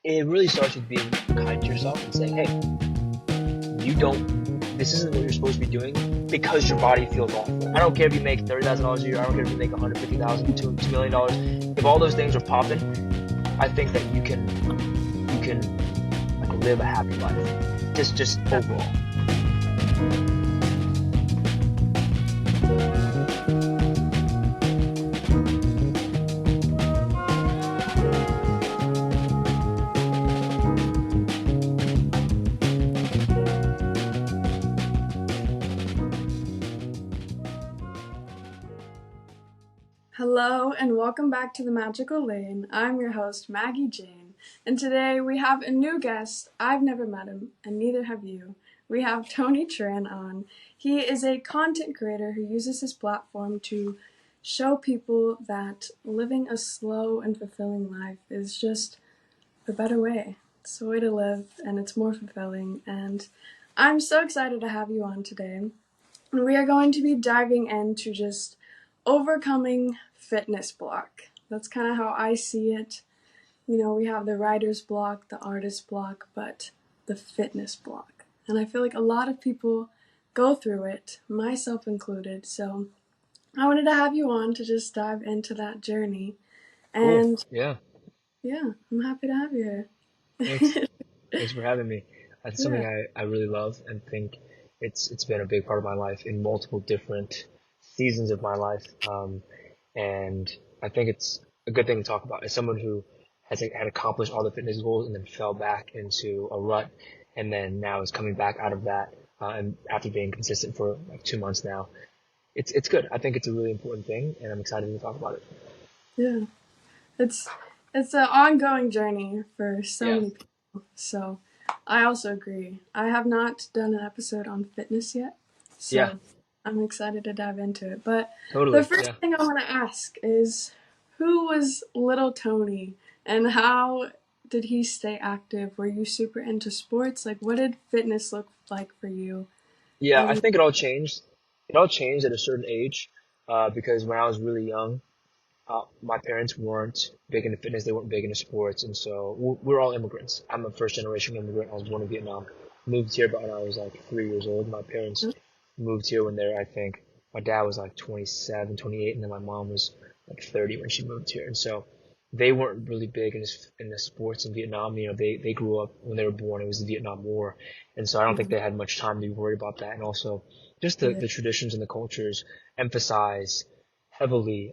it really starts with being kind to yourself and saying, hey, this isn't what you're supposed to be doing because your body feels awful. I don't care if you make $30,000 a year. I don't care if you make $150,000, $2 million. If all those things are popping, I think that you can like live a happy life. Just overall. Hello and welcome back to the Magical Lane. I'm your host, Maggie Jane, and today we have a new guest. I've never met him, and neither have you. We have Tony Tran on. He is a content creator who uses his platform to show people that living a slow and fulfilling life is just the better way. It's the way to live, and it's more fulfilling, and I'm so excited to have you on today. And we are going to be diving into just overcoming fitness block. That's kind of how I see it. You know, we have the writer's block, the artist block, but the fitness block. And I feel like a lot of people go through it, myself included. So I wanted to have you on to just dive into that journey. And cool. yeah, I'm happy to have you here. Thanks for having me. That's something I really love and think it's been a big part of my life in multiple different seasons of my life. And I think it's a good thing to talk about as someone who had accomplished all the fitness goals and then fell back into a rut and then now is coming back out of that, and after being consistent for like 2 months now. It's good. I think it's a really important thing and I'm excited to talk about it. Yeah. It's an ongoing journey for so many people. So I also agree. I have not done an episode on fitness yet. So I'm excited to dive into it. But totally. The first thing I want to ask is, who was little Tony and how did he stay active? Were you super into sports? Like, what did fitness look like for you? Yeah, I think it all changed. It all changed at a certain age, because when I was really young, my parents weren't big into fitness. They weren't big into sports. And so we're all immigrants. I'm a first generation immigrant. I was born in Vietnam. Moved here about when I was like 3 years old. My parents moved here when I think my dad was like 27, 28, and then my mom was like 30 when she moved here. And so they weren't really big in the sports in Vietnam. You know, they grew up when they were born. It was the Vietnam War. And so I don't think they had much time to worry about that. And also just the traditions and the cultures emphasize heavily,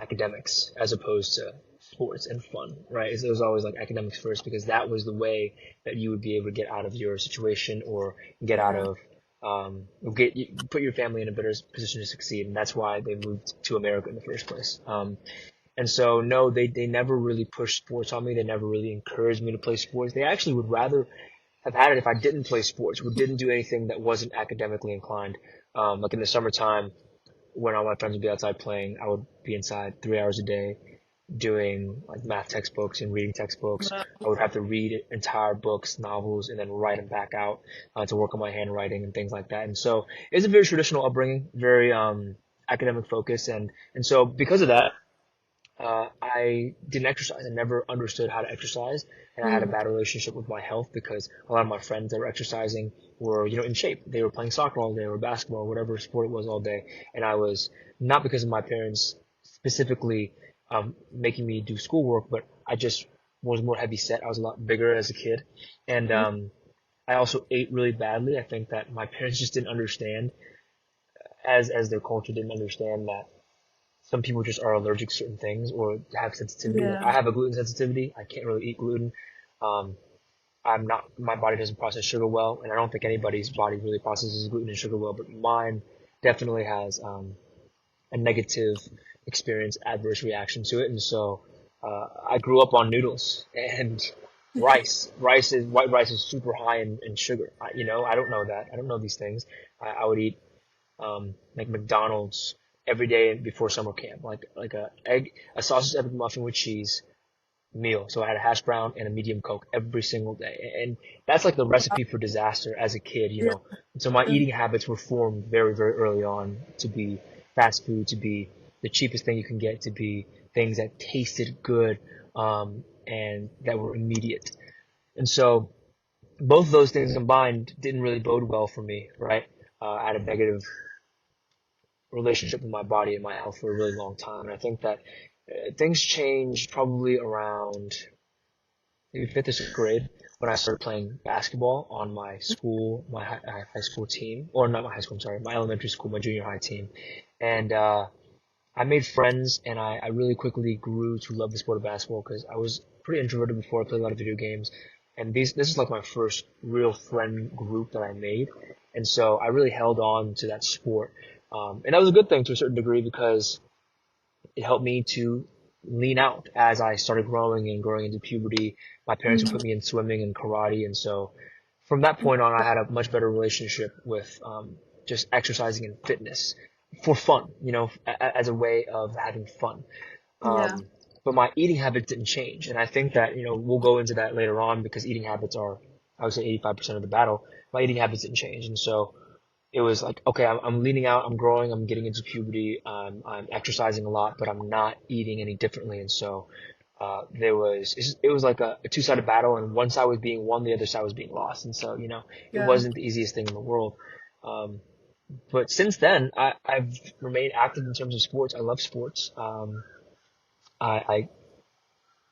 academics as opposed to sports and fun, right? It was always like academics first because that was the way that you would be able to get out of your situation or get out of put your family in a better position to succeed, and that's why they moved to America in the first place. And so no, they never really pushed sports on me. They never really encouraged me to play sports. They actually would rather have had it if I didn't play sports or didn't do anything that wasn't academically inclined. Like in the summertime, when all my friends would be outside playing, I would be inside 3 hours a day doing like math textbooks and reading textbooks. I would have to read entire books, novels, and then write them back out to work on my handwriting and things like that. And so it's a very traditional upbringing, very academic focus. And so because of that, I didn't exercise. I never understood how to exercise, and I had a bad relationship with my health because a lot of my friends that were exercising were, you know, in shape. They were playing soccer all day or basketball, whatever sport it was all day. And I was, not because of my parents specifically making me do schoolwork, but I just was more heavy set. I was a lot bigger as a kid. And I also ate really badly. I think that my parents just didn't understand, as their culture didn't understand that some people just are allergic to certain things or have sensitivity. Like I have a gluten sensitivity. I can't really eat gluten. My body doesn't process sugar well, and I don't think anybody's body really processes gluten and sugar well, but mine definitely has a negative experience, adverse reaction to it. And so I grew up on noodles and rice. White rice is super high in sugar. I don't know that. I don't know these things. I would eat like McDonald's every day before summer camp, like a sausage egg muffin with cheese meal. So I had a hash brown and a medium Coke every single day. And that's like the recipe for disaster as a kid, you know. And so my eating habits were formed very, very early on to be fast food, to be the cheapest thing you can get, to be things that tasted good, and that were immediate. And so both of those things combined didn't really bode well for me, right? I had a negative relationship with my body and my health for a really long time. And I think that things changed probably around maybe fifth or sixth grade when I started playing basketball on my school, my high school team, or not my high school, I'm sorry, my elementary school, my junior high team. And I made friends, and I really quickly grew to love the sport of basketball because I was pretty introverted before. I played a lot of video games, and this is like my first real friend group that I made, and so I really held on to that sport, and that was a good thing to a certain degree because it helped me to lean out as I started growing and growing into puberty. My parents would Mhm. put me in swimming and karate, and so from that point on, I had a much better relationship with just exercising and fitness for fun, as a way of having fun. Yeah. But my eating habits didn't change, and I think that we'll go into that later on because eating habits are, I would say, 85% of the battle. My eating habits didn't change, and so it was like, okay, I'm leaning out, I'm growing, I'm getting into puberty, I'm exercising a lot, but I'm not eating any differently. And so it was like a two-sided battle, and one side was being won, the other side was being lost. And so, it Yeah. wasn't the easiest thing in the world. Um, but since then, I've remained active in terms of sports. I love sports. I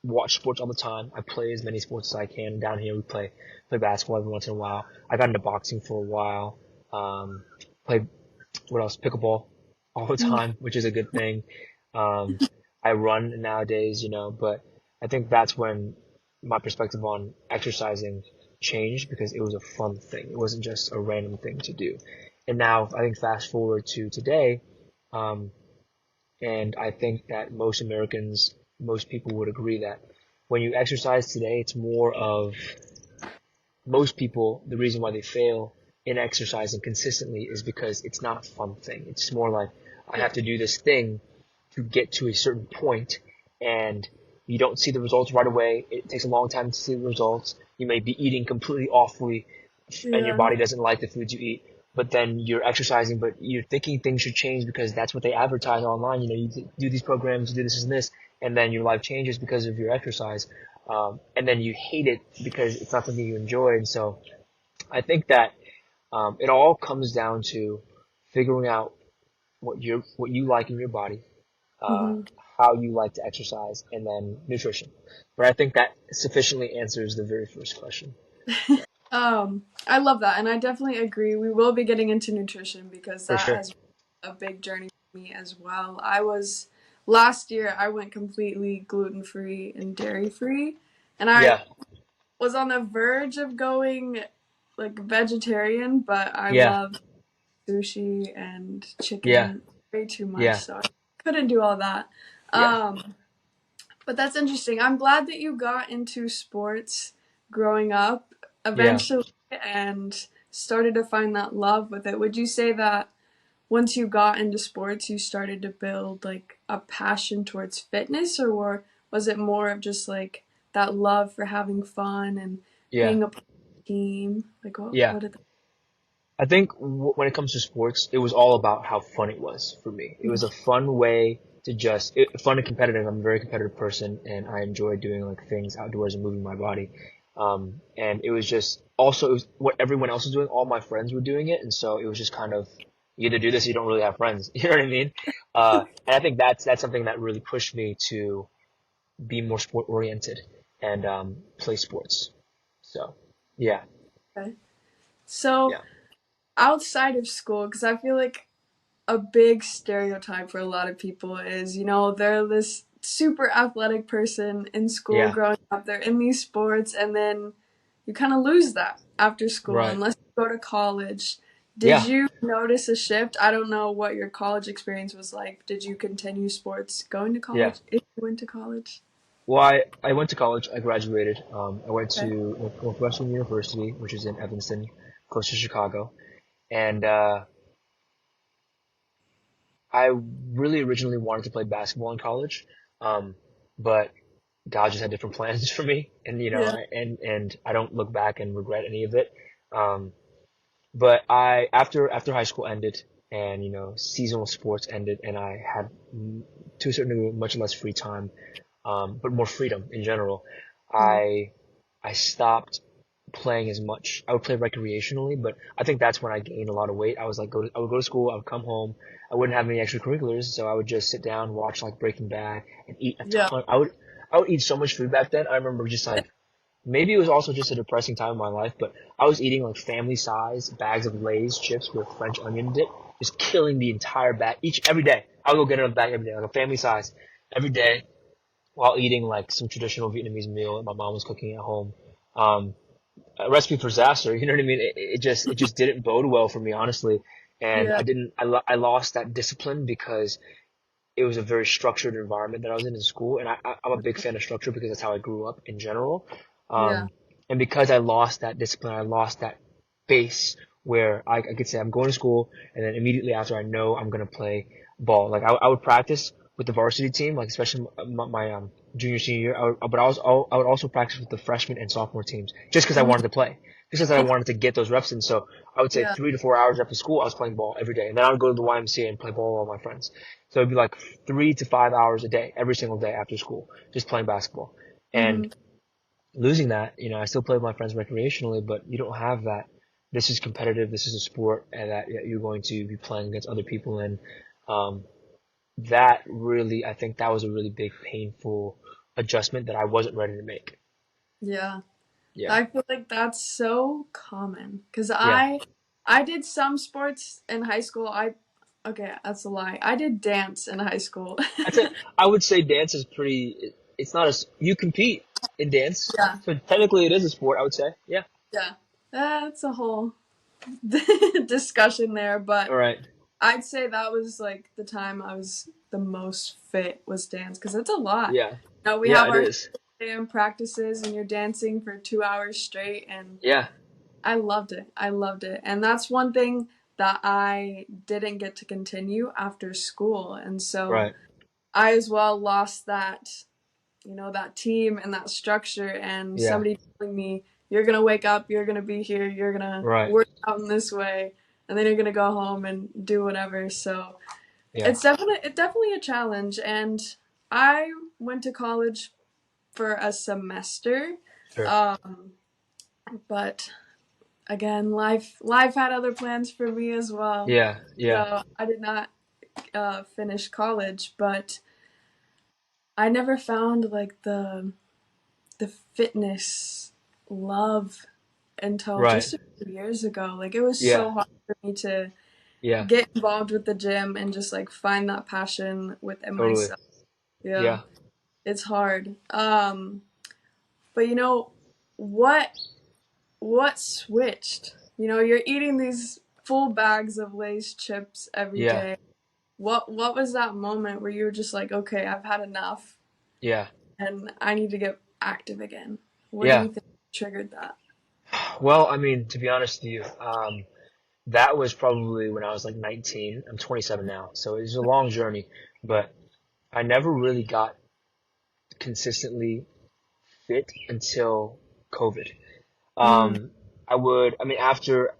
watch sports all the time. I play as many sports as I can. Down here, we play basketball every once in a while. I got into boxing for a while. Um, played what else? Pickleball all the Mm. time, which is a good thing. Um, I run nowadays, but I think that's when my perspective on exercising changed because it was a fun thing. It wasn't just a random thing to do. And now I think fast forward to today, um, and I think that most people would agree that when you exercise today, it's more of most people, the reason why they fail in exercising consistently is because it's not a fun thing. It's more like I Yeah. have to do this thing to get to a certain point, and you don't see the results right away. It takes a long time to see the results. You may be eating completely awfully, and your Yeah. body doesn't like the foods you eat. But then you're exercising, but you're thinking things should change because that's what they advertise online. You do these programs, you do this and this, and then your life changes because of your exercise. And then you hate it because it's not something you enjoy. And so I think that it all comes down to figuring out what you like in your body, uh, Hmm. how you like to exercise, and then nutrition. But I think that sufficiently answers the very first question. I love that, and I definitely agree. We will be getting into nutrition because For that sure. has been a big journey for me as well. Last year I went completely gluten free and dairy free, and I Yeah. was on the verge of going like vegetarian, but I Yeah. love sushi and Yeah. chicken way too much, Yeah. so I couldn't do all that. Yeah. Um, but that's interesting. I'm glad that you got into sports growing up Yeah. eventually and started to find that love with it. Would you say that once you got into sports, you started to build like a passion towards fitness, or was it more of just like that love for having fun and Yeah. being a part of a team? Like Yeah. what did that? I think when it comes to sports, it was all about how fun it was for me. It was a fun way to fun and competitive. I'm a very competitive person, and I enjoy doing like things outdoors and moving my body. And it was just also it was what everyone else was doing. All my friends were doing it, and so it was just kind of you either do this, or you don't really have friends. You know what I mean? And I think that's something that really pushed me to be more sport oriented and play sports. So yeah, Okay. So yeah, outside of school, because I feel like a big stereotype for a lot of people is, they're this super athletic person in school yeah, growing up, they're in these sports, and then you kind of lose that after school right, unless you go to college. Did yeah. you notice a shift? I don't know what your college experience was like. Did you continue sports going to Yeah. college if you went to college? Well, I went to college. I graduated. I went to Okay. Northwestern University, which is in Evanston, close to Chicago. And I really originally wanted to play basketball in college, um, but God just had different plans for me. And Yeah. and I don't look back and regret any of it. Um, but after high school ended and seasonal sports ended, and I had to a certain degree much less free time. but more freedom in general. Mm. I stopped playing as much. I would play recreationally, but I think that's when I gained a lot of weight. I was like, I would go to school, I would come home, I wouldn't have any extracurriculars, so I would just sit down, watch like Breaking Bad, and eat a Yeah. ton. I would eat so much food back then. I remember just like maybe it was also just a depressing time in my life, but I was eating like family size bags of Lay's chips with French onion dip, just killing the entire bag every day. I would go get another bag every day, like a family size every day, while eating like some traditional Vietnamese meal that my mom was cooking at home. Um, a recipe for disaster. You know what I mean? It just didn't bode well for me, honestly. And Yeah. I lost that discipline because it was a very structured environment that I was in school. And I'm a big fan of structure because that's how I grew up in general. Yeah. And because I lost that discipline, I lost that base where I could say I'm going to school and then immediately after I know I'm going to play ball. Like I would practice with the varsity team, like especially my junior, senior year. I would also practice with the freshman and sophomore teams just because I Mhm. wanted to play, just because I wanted to get those reps in. So I would say Yeah. 3 to 4 hours after school, I was playing ball every day. And then I would go to the YMCA and play ball with all my friends. So it'd be like 3 to 5 hours a day, every single day after school, just playing basketball. And Mhm. losing that, I still play with my friends recreationally, but you don't have that. This is competitive. This is a sport, and that you're going to be playing against other people. And um, that really, I think that was a really big, painful adjustment that I wasn't ready to make. Yeah. Yeah, I feel like that's so common because yeah. I did some sports in high school. I Okay, that's a lie. I did dance in high school. I'd say I would say dance is pretty. It's not as you compete in dance, Yeah. so technically it is a sport. I would say, yeah. Yeah. That's a whole discussion there, but All right. I'd say that was like the time I was the most fit was dance because it's a lot. Yeah, We yeah. have It our is. dance practices and you're dancing for 2 hours straight, and Yeah. I loved it. I loved it. And that's one thing that I didn't get to continue after school. And so Right. I as well lost that, that team and that structure, and Yeah. somebody telling me, you're going to wake up, you're going to be here, you're going to Right. work out in this way, and then you're going to go home and do whatever. So Yeah. it's definitely a challenge. And I went to college for a semester. Sure. Um, but again, life had other plans for me as well. Yeah. Yeah. So I did not finish college, but I never found like the fitness love until Right. just a few years ago. Like it was Yeah. so hard for me to Yeah. get involved with the gym and just like find that passion within Totally. myself. Yeah, Yeah. it's hard. But what what switched? You're eating these full bags of Lay's chips every Yeah. day. What was that moment where you were just like, okay, I've had enough Yeah. and I need to get active again? What do Yeah. you think triggered that? Well, I mean, to be honest with you, that was probably when I was like 19. I'm 27 now, so it was a long journey, but I never really got consistently fit until COVID. Mm, Um, I mean, after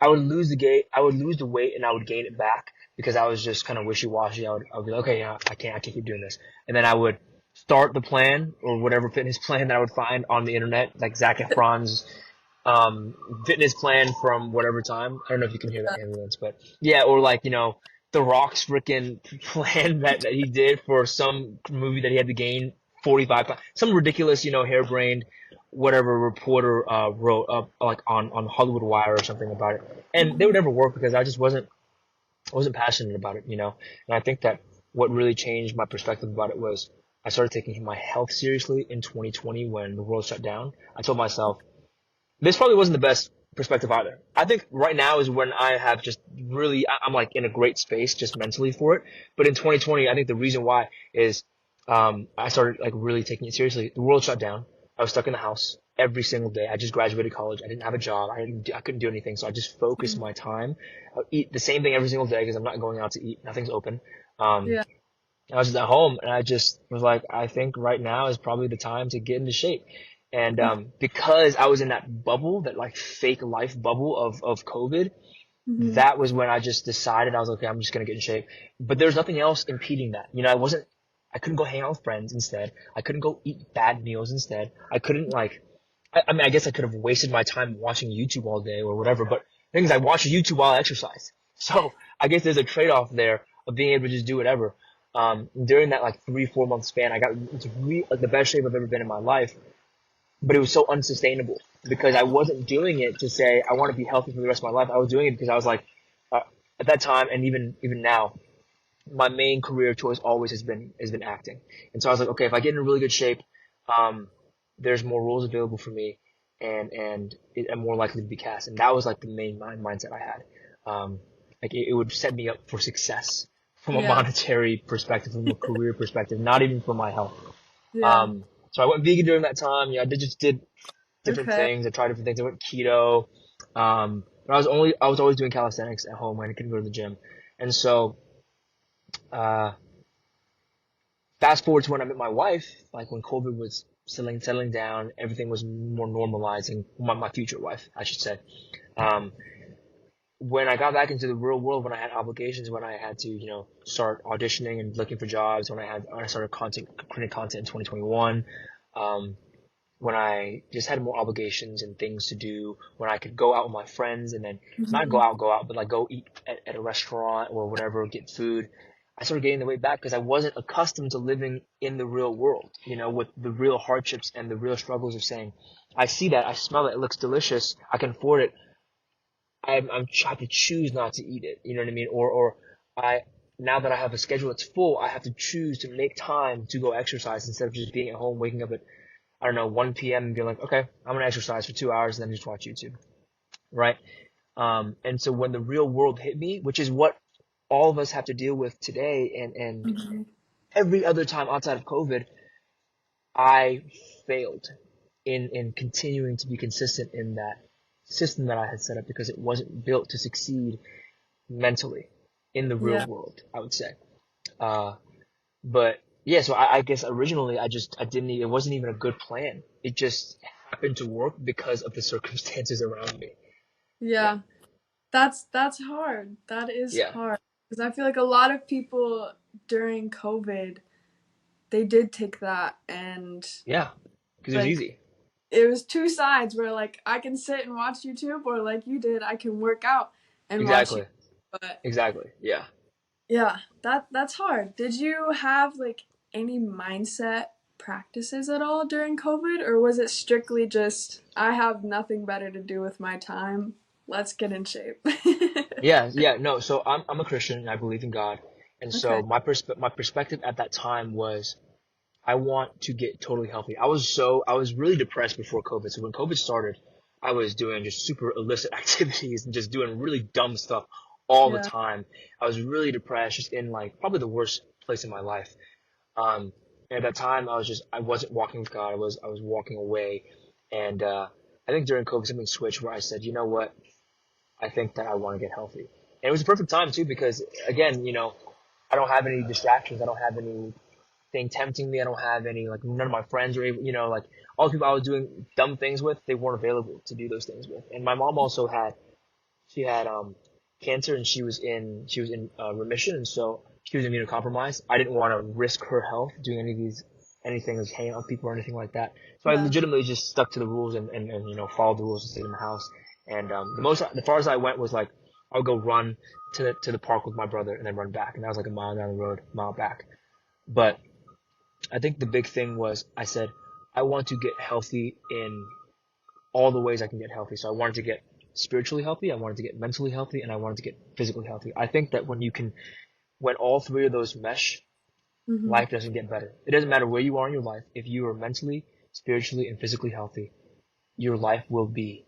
I would lose the weight and I would gain it back because I was just kind of wishy-washy. I would be like, okay, yeah, I can't keep doing this. And then I would start the plan or whatever fitness plan that I would find on the internet, like Zac Efron's, fitness plan from whatever time. I don't know if you can hear the ambulance, but yeah, or like, The Rock's freaking plan that he did for some movie that he had to gain 45 pounds, some ridiculous, harebrained, whatever reporter wrote up like on Hollywood Wire or something about it, and they would never work because I wasn't passionate about it. And I think that what really changed my perspective about it was I started taking my health seriously in 2020 when the world shut down. I told myself this probably wasn't the best perspective either. I think right now is when I have just really I'm like in a great space just mentally for it. But in 2020, I think the reason why is I started like really taking it seriously. The world shut down. I was stuck in the house every single day. I just graduated college. I didn't have a job. I couldn't do anything. So I just focused mm, my time. I would eat the same thing every single day because I'm not going out to eat. Nothing's open. Um, yeah. I was just at home and I just was like, I think right now is probably the time to get into shape. And because I was in that bubble, that like fake life bubble of COVID, Mm-hmm. that was when I just decided I was like, okay, I'm just gonna get in shape. But there's nothing else impeding that. I couldn't go hang out with friends instead. I couldn't go eat bad meals instead. I couldn't like, I mean, I guess I could have wasted my time watching YouTube all day or whatever, but the thing is I watch YouTube while I exercise. So I guess there's a trade-off there of being able to just do whatever. During that like 3, 4 month span, I got into like the best shape I've ever been in my life, but it was so unsustainable because I wasn't doing it to say I want to be healthy for the rest of my life. I was doing it because I was like, uh, at that time and even now, my main career choice always has been acting. And so I was like, okay, if I get in really good shape, um, there's more roles available for me, and I'm more likely to be cast. And that was like the main mindset I had. Like it would set me up for success from a Yeah. monetary perspective, from a career perspective, not even for my health. Yeah. So I went vegan during that time. Yeah, I just did different Okay. things. I tried different things. I went keto. But I was always doing calisthenics at home when I couldn't go to the gym. And so, uh, fast forward to when I met my wife, like when COVID was settling down, everything was more normalizing. My future wife, I should say. Um, when I got back into the real world, when I had obligations, when I had to, start auditioning and looking for jobs, when I started creating content in 2021, um, when I just had more obligations and things to do, when I could go out with my friends and then not Hmm. go out, but like go eat at a restaurant or whatever, get food. I started getting the weight back because I wasn't accustomed to living in the real world, with the real hardships and the real struggles of saying, I see that, I smell it, it looks delicious, I can afford it. I have to choose not to eat it. You know what I mean? Or I, now that I have a schedule that's full, I have to choose to make time to go exercise instead of just being at home, waking up at, I don't know, 1 p.m. and being like, okay, I'm going to exercise for 2 hours and then just watch YouTube. Right. And so when the real world hit me, which is what all of us have to deal with today and Hmm. every other time outside of COVID, I failed in continuing to be consistent in that system that I had set up because it wasn't built to succeed mentally in the real Yeah. world, I would say. Uh, but yeah, so I guess originally I didn't, it wasn't even a good plan. It just happened to work because of the circumstances around me. Yeah. Yeah. That's hard. That is Yeah. hard because I feel like a lot of people during COVID they did take that and Yeah. Because it was like easy. it was two sides where like I can sit and watch YouTube or like you did I can work out and watch YouTube. Exactly. But Exactly. Yeah. yeah, that's hard. Did you have like any mindset practices at all during COVID or was it strictly just I have nothing better to do with my time? Let's get in shape. Yeah. Yeah. No. So I'm a Christian and I believe in God. And so Okay. my perspective at that time was I want to get totally healthy. I was really depressed before COVID. So when COVID started, I was doing just super illicit activities and just doing really dumb stuff all the Yeah. time. I was really depressed, just in like probably the worst place in my life. Um, and at that time, I wasn't walking with God. I was walking away. And, I think during COVID, something switched where I said, you know what? I think that I want to get healthy. And it was a perfect time too, because again, I don't have any distractions. I don't have anything tempting me. I don't have any, like, none of my friends are able, like all the people I was doing dumb things with, they weren't available to do those things with. And my mom also she had, cancer and she was in remission. And so she was immunocompromised. I didn't want to risk her health doing anything like hanging out with people or anything like that. So I Yeah. legitimately just stuck to the rules and followed the rules and stayed in the house. And, the farthest I went was like, I would go run to the park with my brother and then run back. And that was like a mile down the road, mile back. But I think the big thing was I said, I want to get healthy in all the ways I can get healthy. So I wanted to get spiritually healthy, I wanted to get mentally healthy, and I wanted to get physically healthy. I think that when all three of those mesh, Mhm. life doesn't get better. It doesn't matter where you are in your life. If you are mentally, spiritually, and physically healthy, your life will be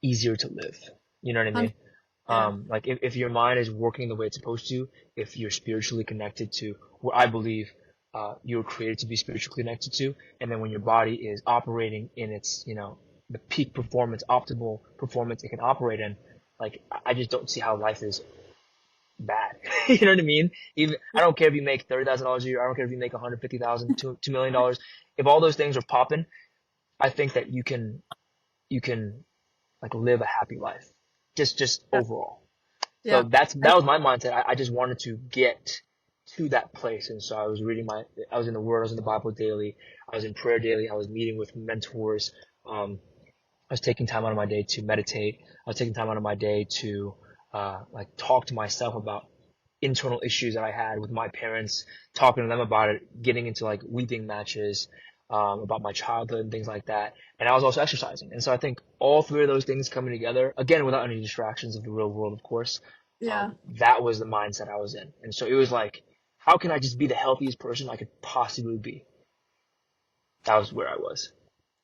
easier to live. You know what I mean? Yeah. Like if your mind is working the way it's supposed to, if you're spiritually connected to what I believe, you were created to be spiritually connected to, and then when your body is operating in its, the peak performance, optimal performance it can operate in, like I just don't see how life is bad. You know what I mean? Even I don't care if you make $30,000 a year. I don't care if you make 150,000, $2 million. If all those things are popping, I think that you can like live a happy life, just Yeah. overall. So Yeah. that was my mindset. I just wanted to get to that place. And so I was in the Word, I was in the Bible daily, I was in prayer daily, I was meeting with mentors. I was taking time out of my day to meditate. I was taking time out of my day to like talk to myself about internal issues that I had with my parents, talking to them about it, getting into like weeping matches, about my childhood and things like that. And I was also exercising. And so I think all three of those things coming together, again, without any distractions of the real world, of course, Yeah. that was the mindset I was in. And so it was like, how can I just be the healthiest person I could possibly be? That was where I was.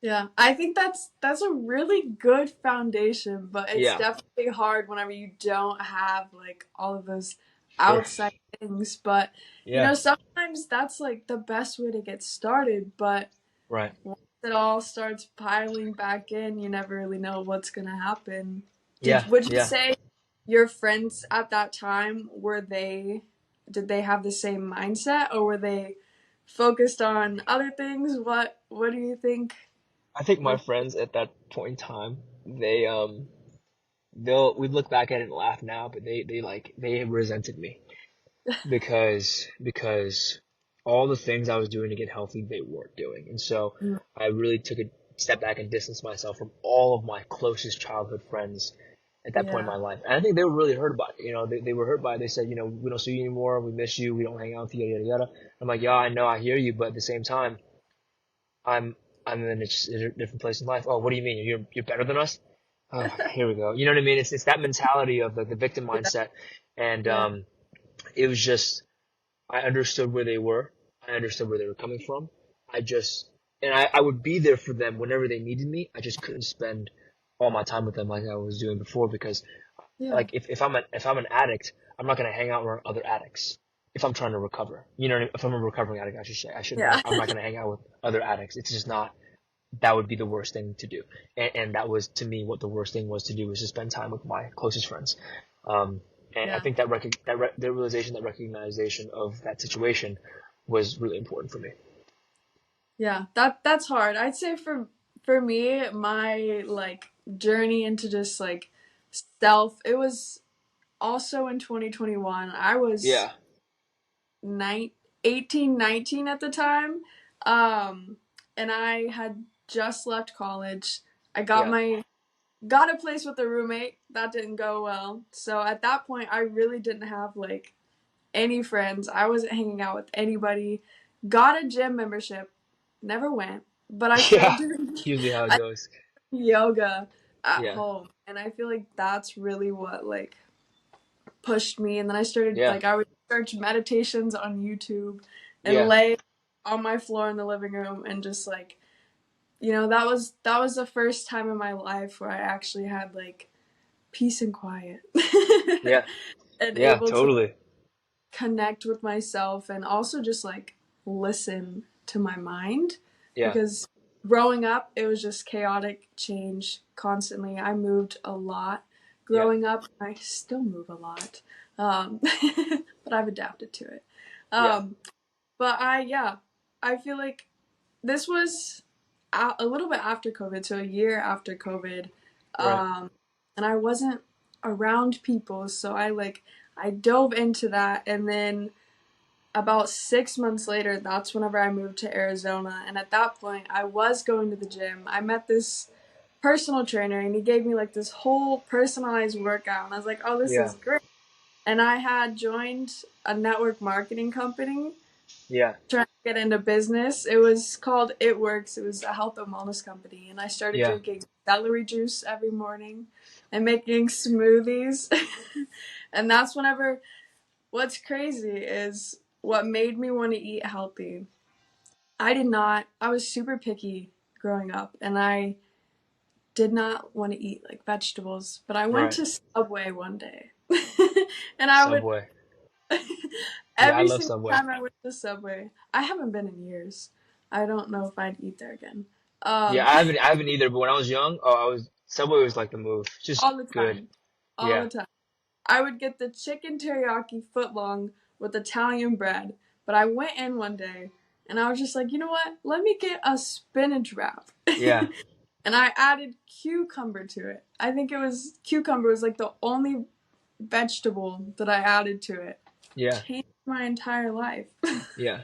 Yeah, I think that's a really good foundation, but it's Yeah, definitely hard whenever you don't have like all of those sure. outside things. But Yeah, sometimes that's like the best way to get started. But right. once it all starts piling back in, you never really know what's gonna happen. Yeah, Would you yeah. say your friends at that time did they have the same mindset, or were they focused on other things? What do you think? I think my What? friends at that point in time, we look back at it and laugh now, but they resented me because all the things I was doing to get healthy, they weren't doing. And so I really took a step back and distanced myself from all of my closest childhood friends at that point in Yeah. my life. And I think they were really hurt by it. They were hurt by it. They said, we don't see you anymore. We miss you. We don't hang out with you, yada, yada, yada. I'm like, yeah, I know. I hear you. But at the same time, I'm, I'm in a different place in life. Oh, what do you mean? You're better than us? Oh, here we go. You know what I mean? It's that mentality of the victim Yeah. mindset. And, Yeah. it was just, I understood where they were. I understood where they were coming from. I just, and I would be there for them whenever they needed me. I just couldn't spend all my time with them like I was doing before because Yeah. like if I'm an addict, I'm not gonna hang out around other addicts if I'm trying to recover. You know what I mean? If I'm a recovering addict, I should say. Yeah. I'm not gonna hang out with other addicts. It's just not, that would be the worst thing to do. And that was to me what the worst thing was to do, was to spend time with my closest friends. And I Yeah. think the realization, that recognition of that situation was really important for me. Yeah. That's hard. I'd say for me, my like journey into just like self, it was also in 2021. I was Yeah, 18, 19 at the time. Um and I had just left college. I yeah, got a place with a roommate. That didn't go well. So at that point I really didn't have like any friends. I wasn't hanging out with anybody. Got a gym membership. Never went, but I started yeah. doing Usually how it I goes. did yoga at Yeah, home, and I feel like that's really what like pushed me. And then I started yeah, like I would search meditations on YouTube and yeah, lay on my floor in the living room and just like that was the first time in my life where I actually had like peace and quiet yeah, and yeah. able to Totally. connect with myself and also just like listen to my mind, Yeah, because growing up it was just chaotic change constantly. I moved a lot yeah, growing up. I still move a lot, um, but I've adapted to it. yeah. um, but I feel like this was a little bit after COVID, so a year after COVID, Right. um, and I wasn't around people, so I dove into that, and then about 6 months later, that's whenever I moved to Arizona, and at that point, I was going to the gym. I met this personal trainer, and he gave me like this whole personalized workout, and I was like, "Oh, this Yeah, is great." And I had joined a network marketing company yeah, trying to get into business. It was called It Works. It was a health and wellness company, and I started yeah, drinking celery juice every morning and making smoothies. And that's whenever what's crazy is what made me want to eat healthy. I was super picky growing up, and I did not want to eat like vegetables, but I went right. to Subway one day. And I would Subway. Yeah, I every love single Subway. time I went to Subway. I haven't been in years. I don't know if I'd eat there again. Yeah, Um, I haven't either. But when I was young, Subway was like the move. Just all the good. time, all Yeah, the time. I would get the chicken teriyaki footlong with Italian bread. But I went in one day and I was just like, you know what? Let me get a spinach wrap. yeah, And I added cucumber to it. I think cucumber was like the only vegetable that I added to it. yeah, Changed my entire life. Yeah.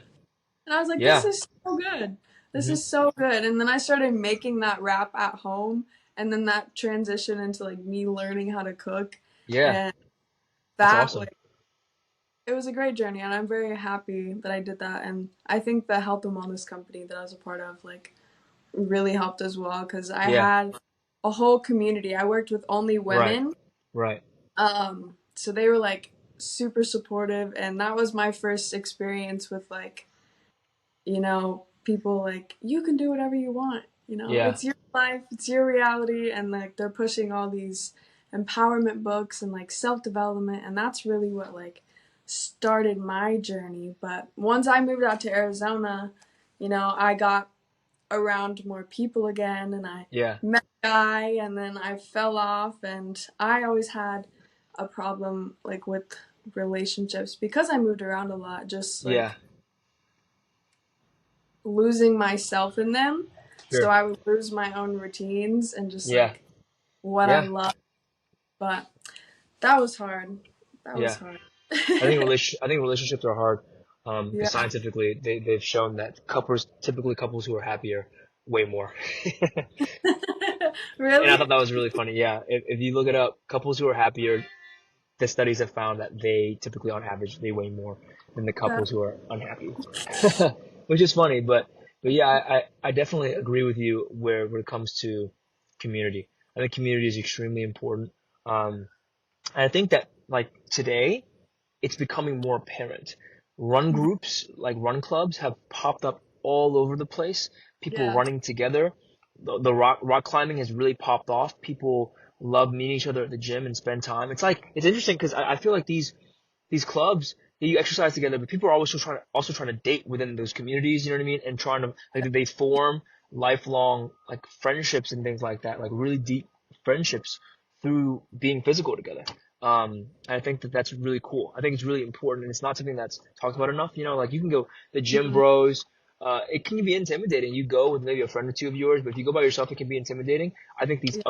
And I was like, this Yeah. is so good. This Hmm. is so good. And then I started making that wrap at home. And then that transitioned into like me learning how to cook. Yeah. And That's that, awesome. like, it was a great journey. And I'm very happy that I did that. And I think the health and wellness company that I was a part of, like, really helped as well. Because I Yeah. had a whole community. I worked with only Right. women. Right. So they were like super supportive. And that was my first experience with like, people like, you can do whatever you want. Yeah. It's your life, it's your reality. And like, they're pushing all these empowerment books and like self development. And that's really what like started my journey. But once I moved out to Arizona, I got around more people again and I Yeah. met a guy and then I fell off. And I always had a problem like with relationships because I moved around a lot, just Yeah. like losing myself in them. So Sure. I would lose my own routines and just Yeah. like what I Yeah. love. But that was hard. That was Yeah. hard. I think relationships are hard. Because Yeah. scientifically, they've shown that typically couples who are happier, way more. And I Really? thought that was really funny. Yeah. If you look it up, couples who are happier, the studies have found that they typically, on average, they weigh more than the Yeah. couples who are unhappy, which is funny. But yeah, I definitely agree with you when it comes to community. I think community is extremely important. And I think that like today, it's becoming more apparent. Run groups, like run clubs, have popped up all over the place. People Yeah. running together. The rock climbing has really popped off. People love meeting each other at the gym and spend time. It's interesting because I feel like these clubs, you exercise together, but people are also trying to date within those communities. You know what I mean? And trying to like they form lifelong like friendships and things like that, like really deep friendships through being physical together. I think that that's really cool. I think it's really important, and it's not something that's talked about enough. Like you can go the gym Mhm. bros. It can be intimidating. You go with maybe a friend or two of yours, but if you go by yourself, it can be intimidating. I think Yeah.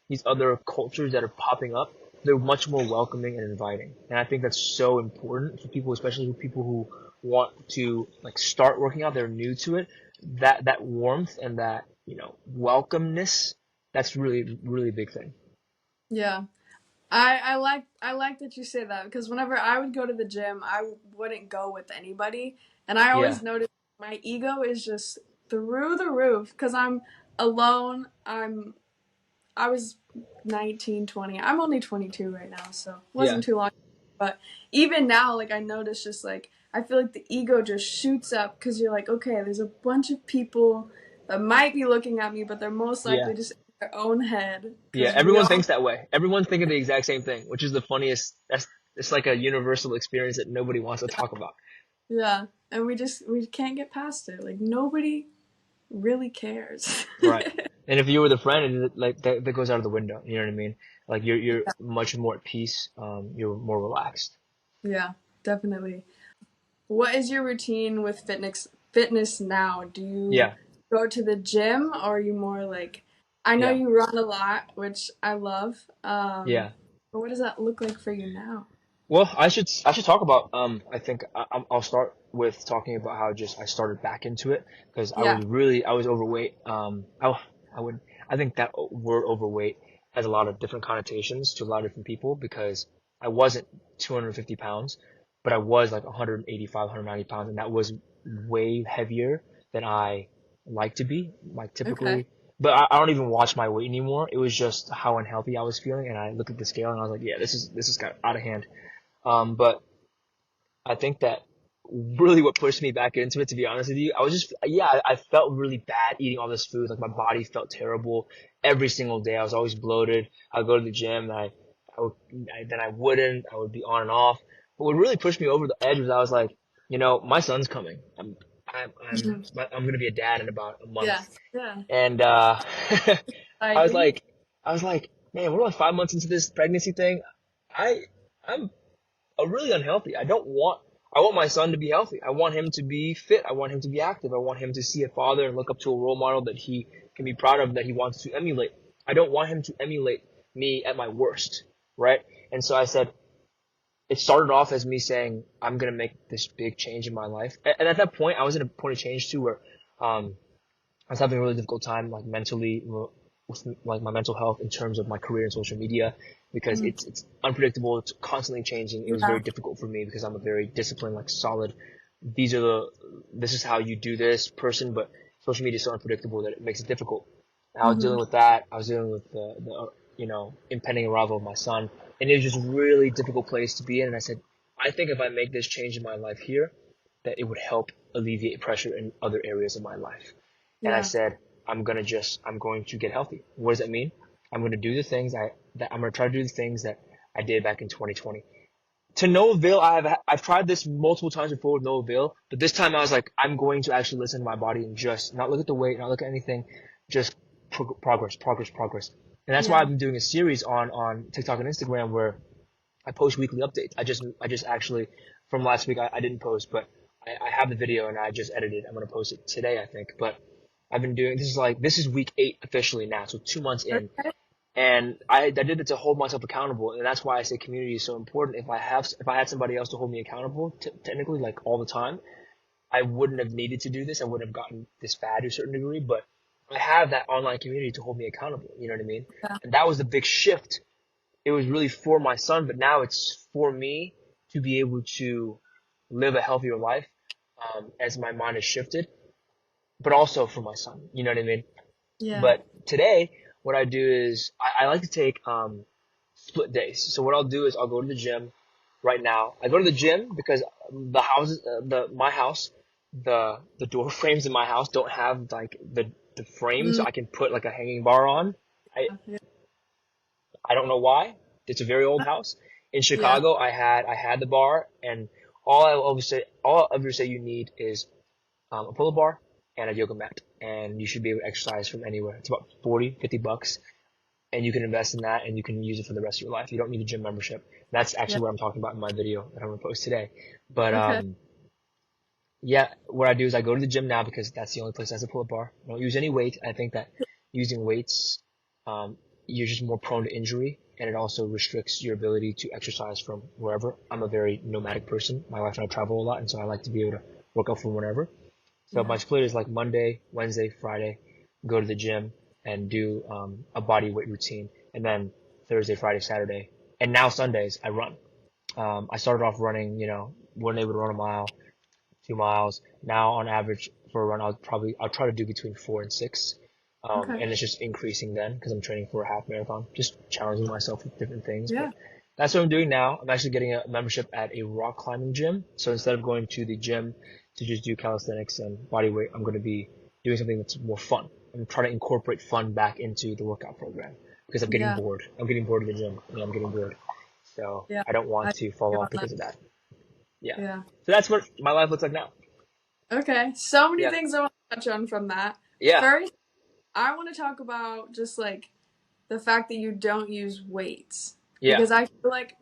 these other cultures that are popping up, they're much more welcoming and inviting, and I think that's so important for people, especially for people who want to like start working out. They're new to it. That warmth and that welcomeness. That's really a big thing. Yeah. I like that you say that because whenever I would go to the gym, I wouldn't go with anybody, and I Yeah, always noticed my ego is just through the roof because I'm alone. I was 19, 20. I'm only 22 right now, so it yeah, wasn't too long. But even now, like I notice, just like I feel like the ego just shoots up because you're like, okay, there's a bunch of people that might be looking at me, but they're most yeah. likely just in their own head Yeah, because we everyone all, thinks that way. Everyone's thinking the exact same thing, which is the funniest. It's like a universal experience that nobody wants to talk about. yeah, and we can't get past it. Like nobody really cares. Right. And if you were the friend, like that goes out of the window. You know what I mean? Like you're Yeah, much more at peace. You're more relaxed. yeah, definitely. What is your routine with fitness now? Do you Yeah. go to the gym or are you more like I know Yeah. you run a lot, which I love. Yeah. But what does that look like for you now? Well, I should talk about I think I'll start with talking about how just I started back into it because Yeah. I was overweight. I would I think that word overweight has a lot of different connotations to a lot of different people because I wasn't 250 pounds, but I was like 185, 190 pounds, and that was way heavier than I like to be, like Okay. typically. But I don't even watch my weight anymore. It was just how unhealthy I was feeling, and I looked at the scale and I was like, yeah, this is got out of hand. But I think that really what pushed me back into it, to be honest with you, I was just, yeah, I felt really bad eating all this food. Like my body felt terrible every single day. I was always bloated. I'd go to the gym and then I would be on and off. But what really pushed me over the edge was I was like, my son's coming. I'm, I'm, Mhm. I'm going to be a dad in about a Yeah. month. Yeah. And, I was Exciting. like, man, we're only 5 months into this pregnancy thing. I, I'm really unhealthy. I want my son to be healthy. I want him to be fit. I want him to be active. I want him to see a father and look up to a role model that he can be proud of, that he wants to emulate. I don't want him to emulate me at my worst, right? And so I said, it started off as me saying, I'm going to make this big change in my life. And at that point, I was in a point of change too, where, I was having a really difficult time, like mentally, with like my mental health in terms of my career in social media, because it's unpredictable. It's constantly changing. It was Yeah. very difficult for me because I'm a very disciplined, like solid, this is how you do this person, but social media is so unpredictable that it makes it difficult. And I was dealing with that. I was dealing with the impending arrival of my son, and it was just a really difficult place to be in. And I said, I think if I make this change in my life here, that it would help alleviate pressure in other areas of my life. And I Yeah. said, I'm going to get healthy. What does that mean? I'm going to do the things I'm going to try to do the things that I did back in 2020. To no avail. I've tried this multiple times before with no avail, but this time I was like, I'm going to actually listen to my body and just not look at the weight, not look at anything, just progress. And that's why Yeah. I've been doing a series on TikTok and Instagram where I post weekly updates. I just actually, from last week, I didn't post, but I have the video and I just edited. I'm going to post it today, I think. But I've been doing, this is week 8 officially now, so 2 months in. Okay. And I did it to hold myself accountable. And that's why I say community is so important. If I had somebody else to hold me accountable, technically, like all the time, I wouldn't have needed to do this. I wouldn't have gotten this fat to a certain degree, but I have that online community to hold me accountable. You know what I mean? Yeah. And that was the big shift. It was really for my son, but now it's for me to be able to live a healthier life, as my mind has shifted, but also for my son. You know what I mean? Yeah. But today, what I do is I like to take split days. So what I'll do is I'll go to the gym. Right now, I go to the gym because my house, the door frames in my house don't have like the frame, so Mm, I can put like a hanging bar on. I yeah. I don't know why. It's a very old house. In Yeah. Chicago, I had the bar, and all I ever say you need is a pull-up bar and a yoga mat, and you should be able to exercise from anywhere. It's about 40, $50, and you can invest in that, and you can use it for the rest of your life. You don't need a gym membership. That's Yeah. actually what I'm talking about in my video that I'm gonna post today. But Okay. yeah, what I do is I go to the gym now because that's the only place that has a pull-up bar. I don't use any weight. I think that using weights, um, you're just more prone to injury, and it also restricts your ability to exercise from wherever. I'm a very nomadic person. My wife and I travel a lot, and so I like to be able to work out from whenever. So my Yeah. split is like Monday, Wednesday, Friday, go to the gym and do a body weight routine, and then Thursday, Friday, Saturday, and now Sundays I run. I started off running, wasn't able to run a mile, 2 miles. Now on average for a run, I'll try to do between 4 and 6. Okay. And it's just increasing then because I'm training for a half marathon, just challenging myself with different things. But Yeah. that's what I'm doing now. I'm actually getting a membership at a rock climbing gym. So instead of going to the gym to just do calisthenics and body weight, I'm going to be doing something that's more fun. I'm trying to incorporate fun back into the workout program because I'm getting Yeah. bored. I'm getting bored of the gym. I'm getting bored. So Yeah. I don't want I to fall feel off on that. because of that. Yeah. Yeah. So that's what my life looks like now. Okay. So many Yeah. things I want to touch on from that. Yeah. First, I want to talk about just like the fact that you don't use weights Yeah. because I feel like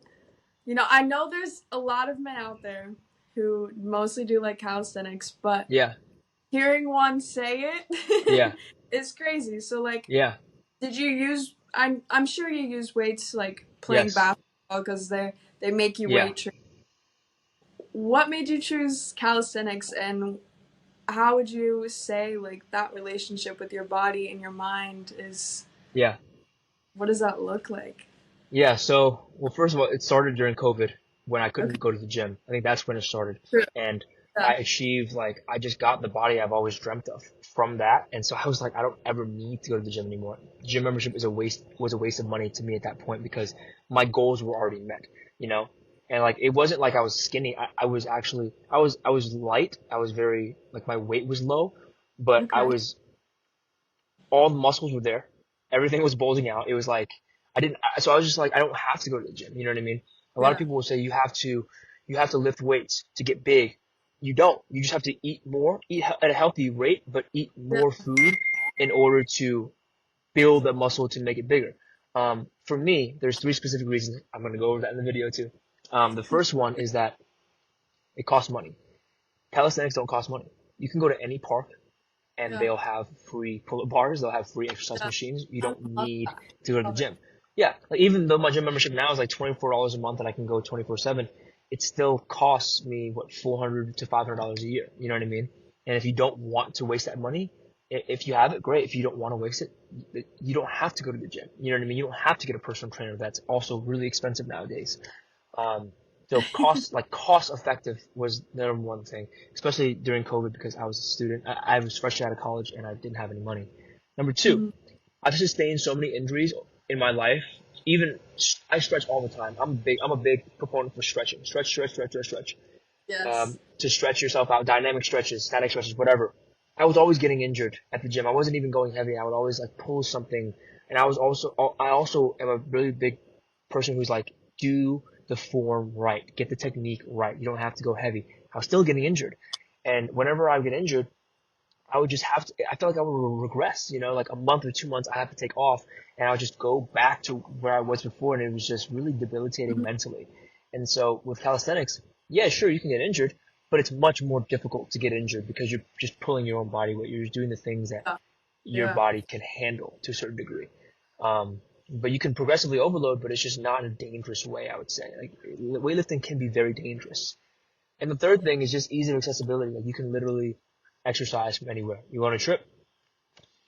I know there's a lot of men out there who mostly do like calisthenics, but Yeah. hearing one say Yeah. it is crazy. So like, Yeah. did you use? I'm sure you use weights like playing Yes. basketball because they make you Yeah. weight train. What made you choose calisthenics, and how would you say like that relationship with your body and your mind is? Yeah. What does that look like? Yeah. So, well, first of all, it started during COVID when I Okay, couldn't go to the gym. I think that's when it started. true. And Yeah, I achieved, like, I just got the body I've always dreamt of from that. And so I was like, I don't ever need to go to the gym anymore. Gym membership was a waste of money to me at that point because my goals were already met, you know? And like, it wasn't like I was skinny. I was actually, I was light. I was very, like, my weight was low, but okay. all the muscles were there. Everything was bulging out. It was like so I was just like, I don't have to go to the gym. You know what I mean? A lot of Yeah, people will say you have to lift weights to get big. You don't. You just have to eat more, eat at a healthy rate, but eat yeah, more food in order to build the muscle to make it bigger. For me, there's 3 specific reasons. I'm going to go over that in the video too. The first one is that it costs money. Calisthenics don't cost money. You can go to any park and yeah, they'll have free pull-up bars. They'll have free exercise yeah. machines. You I don't love need that. to go to the Love it. gym. Yeah, like even though my gym membership now is like $24 a month and I can go 24/7, it still costs me what $400 to $500 a year. You know what I mean? And if you don't want to waste that money, if you have it, great. If you don't want to waste it, you don't have to go to the gym. You know what I mean? You don't have to get a personal trainer. That's also really expensive nowadays. Um, so cost effective was the number one thing, especially during COVID because I was a student. I was fresh out of college and I didn't have any money. Number two, Mhm. I've sustained so many injuries in my life. Even I stretch all the time. I'm a big proponent for stretching. Stretch. Yes. To stretch yourself out, dynamic stretches, static stretches, whatever. I was always getting injured at the gym. I wasn't even going heavy. I would always like pull something. And I also am a really big person who's like, do the form right, get the technique right. You don't have to go heavy. I was still getting injured. And whenever I would get injured, I would just have to, I felt like I would regress, like a month or 2 months I have to take off and I would just go back to where I was before and it was just really debilitating Mhm. mentally. And so with calisthenics, yeah, sure, you can get injured, but it's much more difficult to get injured because you're just pulling your own body weight. You're just doing the things that Yeah. your Yeah. body can handle to a certain degree. But you can progressively overload, but it's just not in a dangerous way, I would say. Like weightlifting can be very dangerous. And the third thing is just ease of accessibility. Like you can literally exercise from anywhere. You want a trip,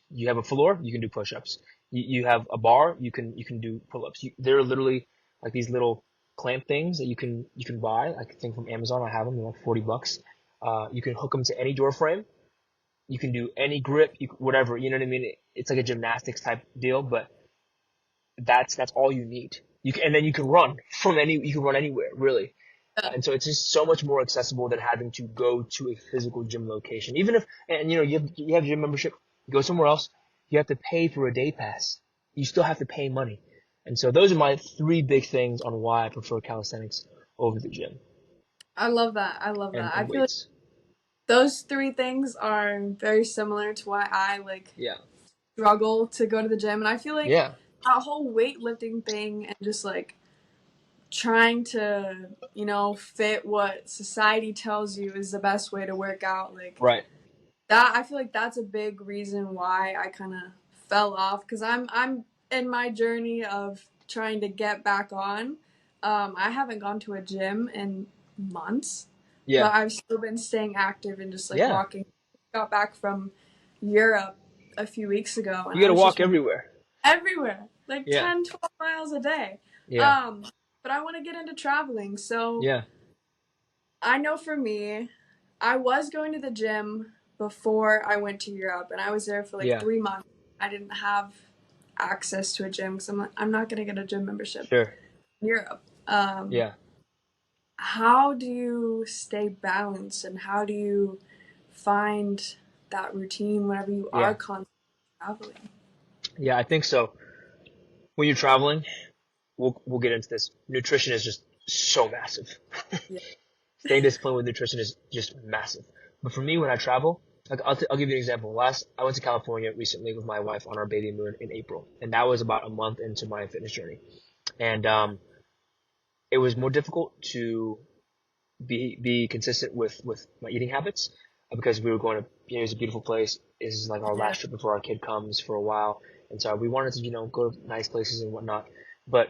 you have a floor, you can do push-ups. You have a bar, you can do pull-ups. There are literally like these little clamp things that you can buy. I think from Amazon. I have them. They're like $40. You can hook them to any door frame. You can do any grip, whatever. You know what I mean? It's like a gymnastics type deal, but that's all you need. And then you can run you can run anywhere really. Yeah. And so it's just so much more accessible than having to go to a physical gym location. Even if, and you have gym membership, you go somewhere else, you have to pay for a day pass. You still have to pay money. And so those are my three big things on why I prefer calisthenics over the gym I love that. I love and, that. I and feel like weights. those three things are very similar to why I like Yeah. struggle to go to the gym. And I feel like Yeah. that whole weightlifting thing and just like trying to, fit what society tells you is the best way to work out. Like Right. that, I feel like that's a big reason why I kind of fell off because I'm in my journey of trying to get back on. I haven't gone to a gym in months, Yeah. but I've still been staying active and just like Yeah. walking. Got back from Europe a few weeks ago, and You I got to was just walk everywhere. everywhere, like Yeah. 10, 12 miles a day. Yeah. Um, but I want to get into traveling. So Yeah. I know for me, I was going to the gym before I went to Europe, and I was there for like Yeah. 3 months. I didn't have access to a gym because I'm like, I'm not going to get a gym membership Sure. in Europe. Yeah. How do you stay balanced and how do you find that routine whenever you are Yeah. constantly traveling? Yeah. I think so. When you're traveling, we'll get into this. Nutrition is just so massive. Yeah. Staying disciplined with nutrition is just massive. But for me, when I travel, like I'll give you an example. I went to California recently with my wife on our baby moon in April, and that was about a month into my fitness journey. And it was more difficult to be consistent with my eating habits because we were going to, it's a beautiful place. This is like our Yeah. last trip before our kid comes for a while, and so we wanted to, go to nice places and whatnot. But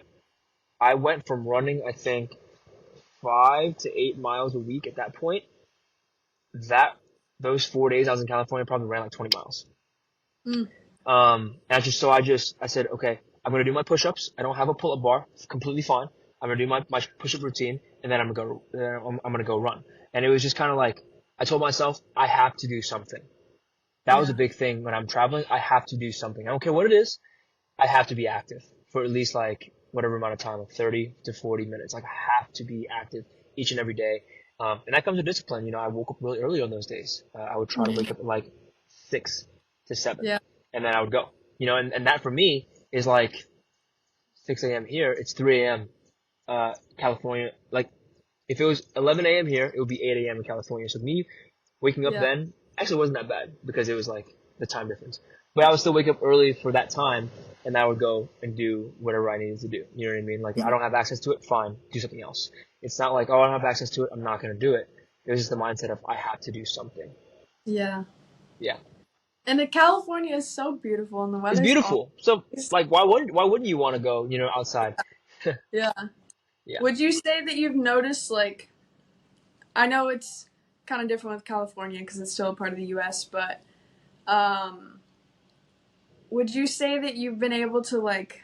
I went from running, I think, 5 to 8 miles a week at that point. That those 4 days I was in California probably ran like 20 miles. Mm. I said, okay, I'm gonna do my push-ups. I don't have a pull-up bar, it's completely fine. I'm gonna do my push-up routine, and then I'm gonna go run. And it was just kind of like I told myself I have to do something. That was a Yeah. big thing when I'm traveling. I have to do something. I don't care what it is. I have to be active for at least like whatever amount of time, like 30 to 40 minutes. Like I have to be active each and every day. And that comes with discipline. I woke up really early on those days. I would try to wake up at like 6 to 7 Yeah. and then I would go, and that for me is like 6 a.m. here. It's 3 a.m. California. Like if it was 11 a.m. here, it would be 8 a.m. in California. So me waking up Yeah. then actually wasn't that bad because it was like the time difference. But I would still wake up early for that time and I would go and do whatever I needed to do. You know what I mean? Like I don't have access to it, fine, do something else. It's not like, oh, I don't have access to it, I'm not going to do it. It was just the mindset of I have to do something. Yeah. Yeah. And California is so beautiful, and the It's weather's always beautiful. So like, why wouldn't you want to go, outside? yeah. Yeah. Would you say that you've noticed like I know it's kind of different with California because it's still a part of the U.S., but um, would you say that you've been able to like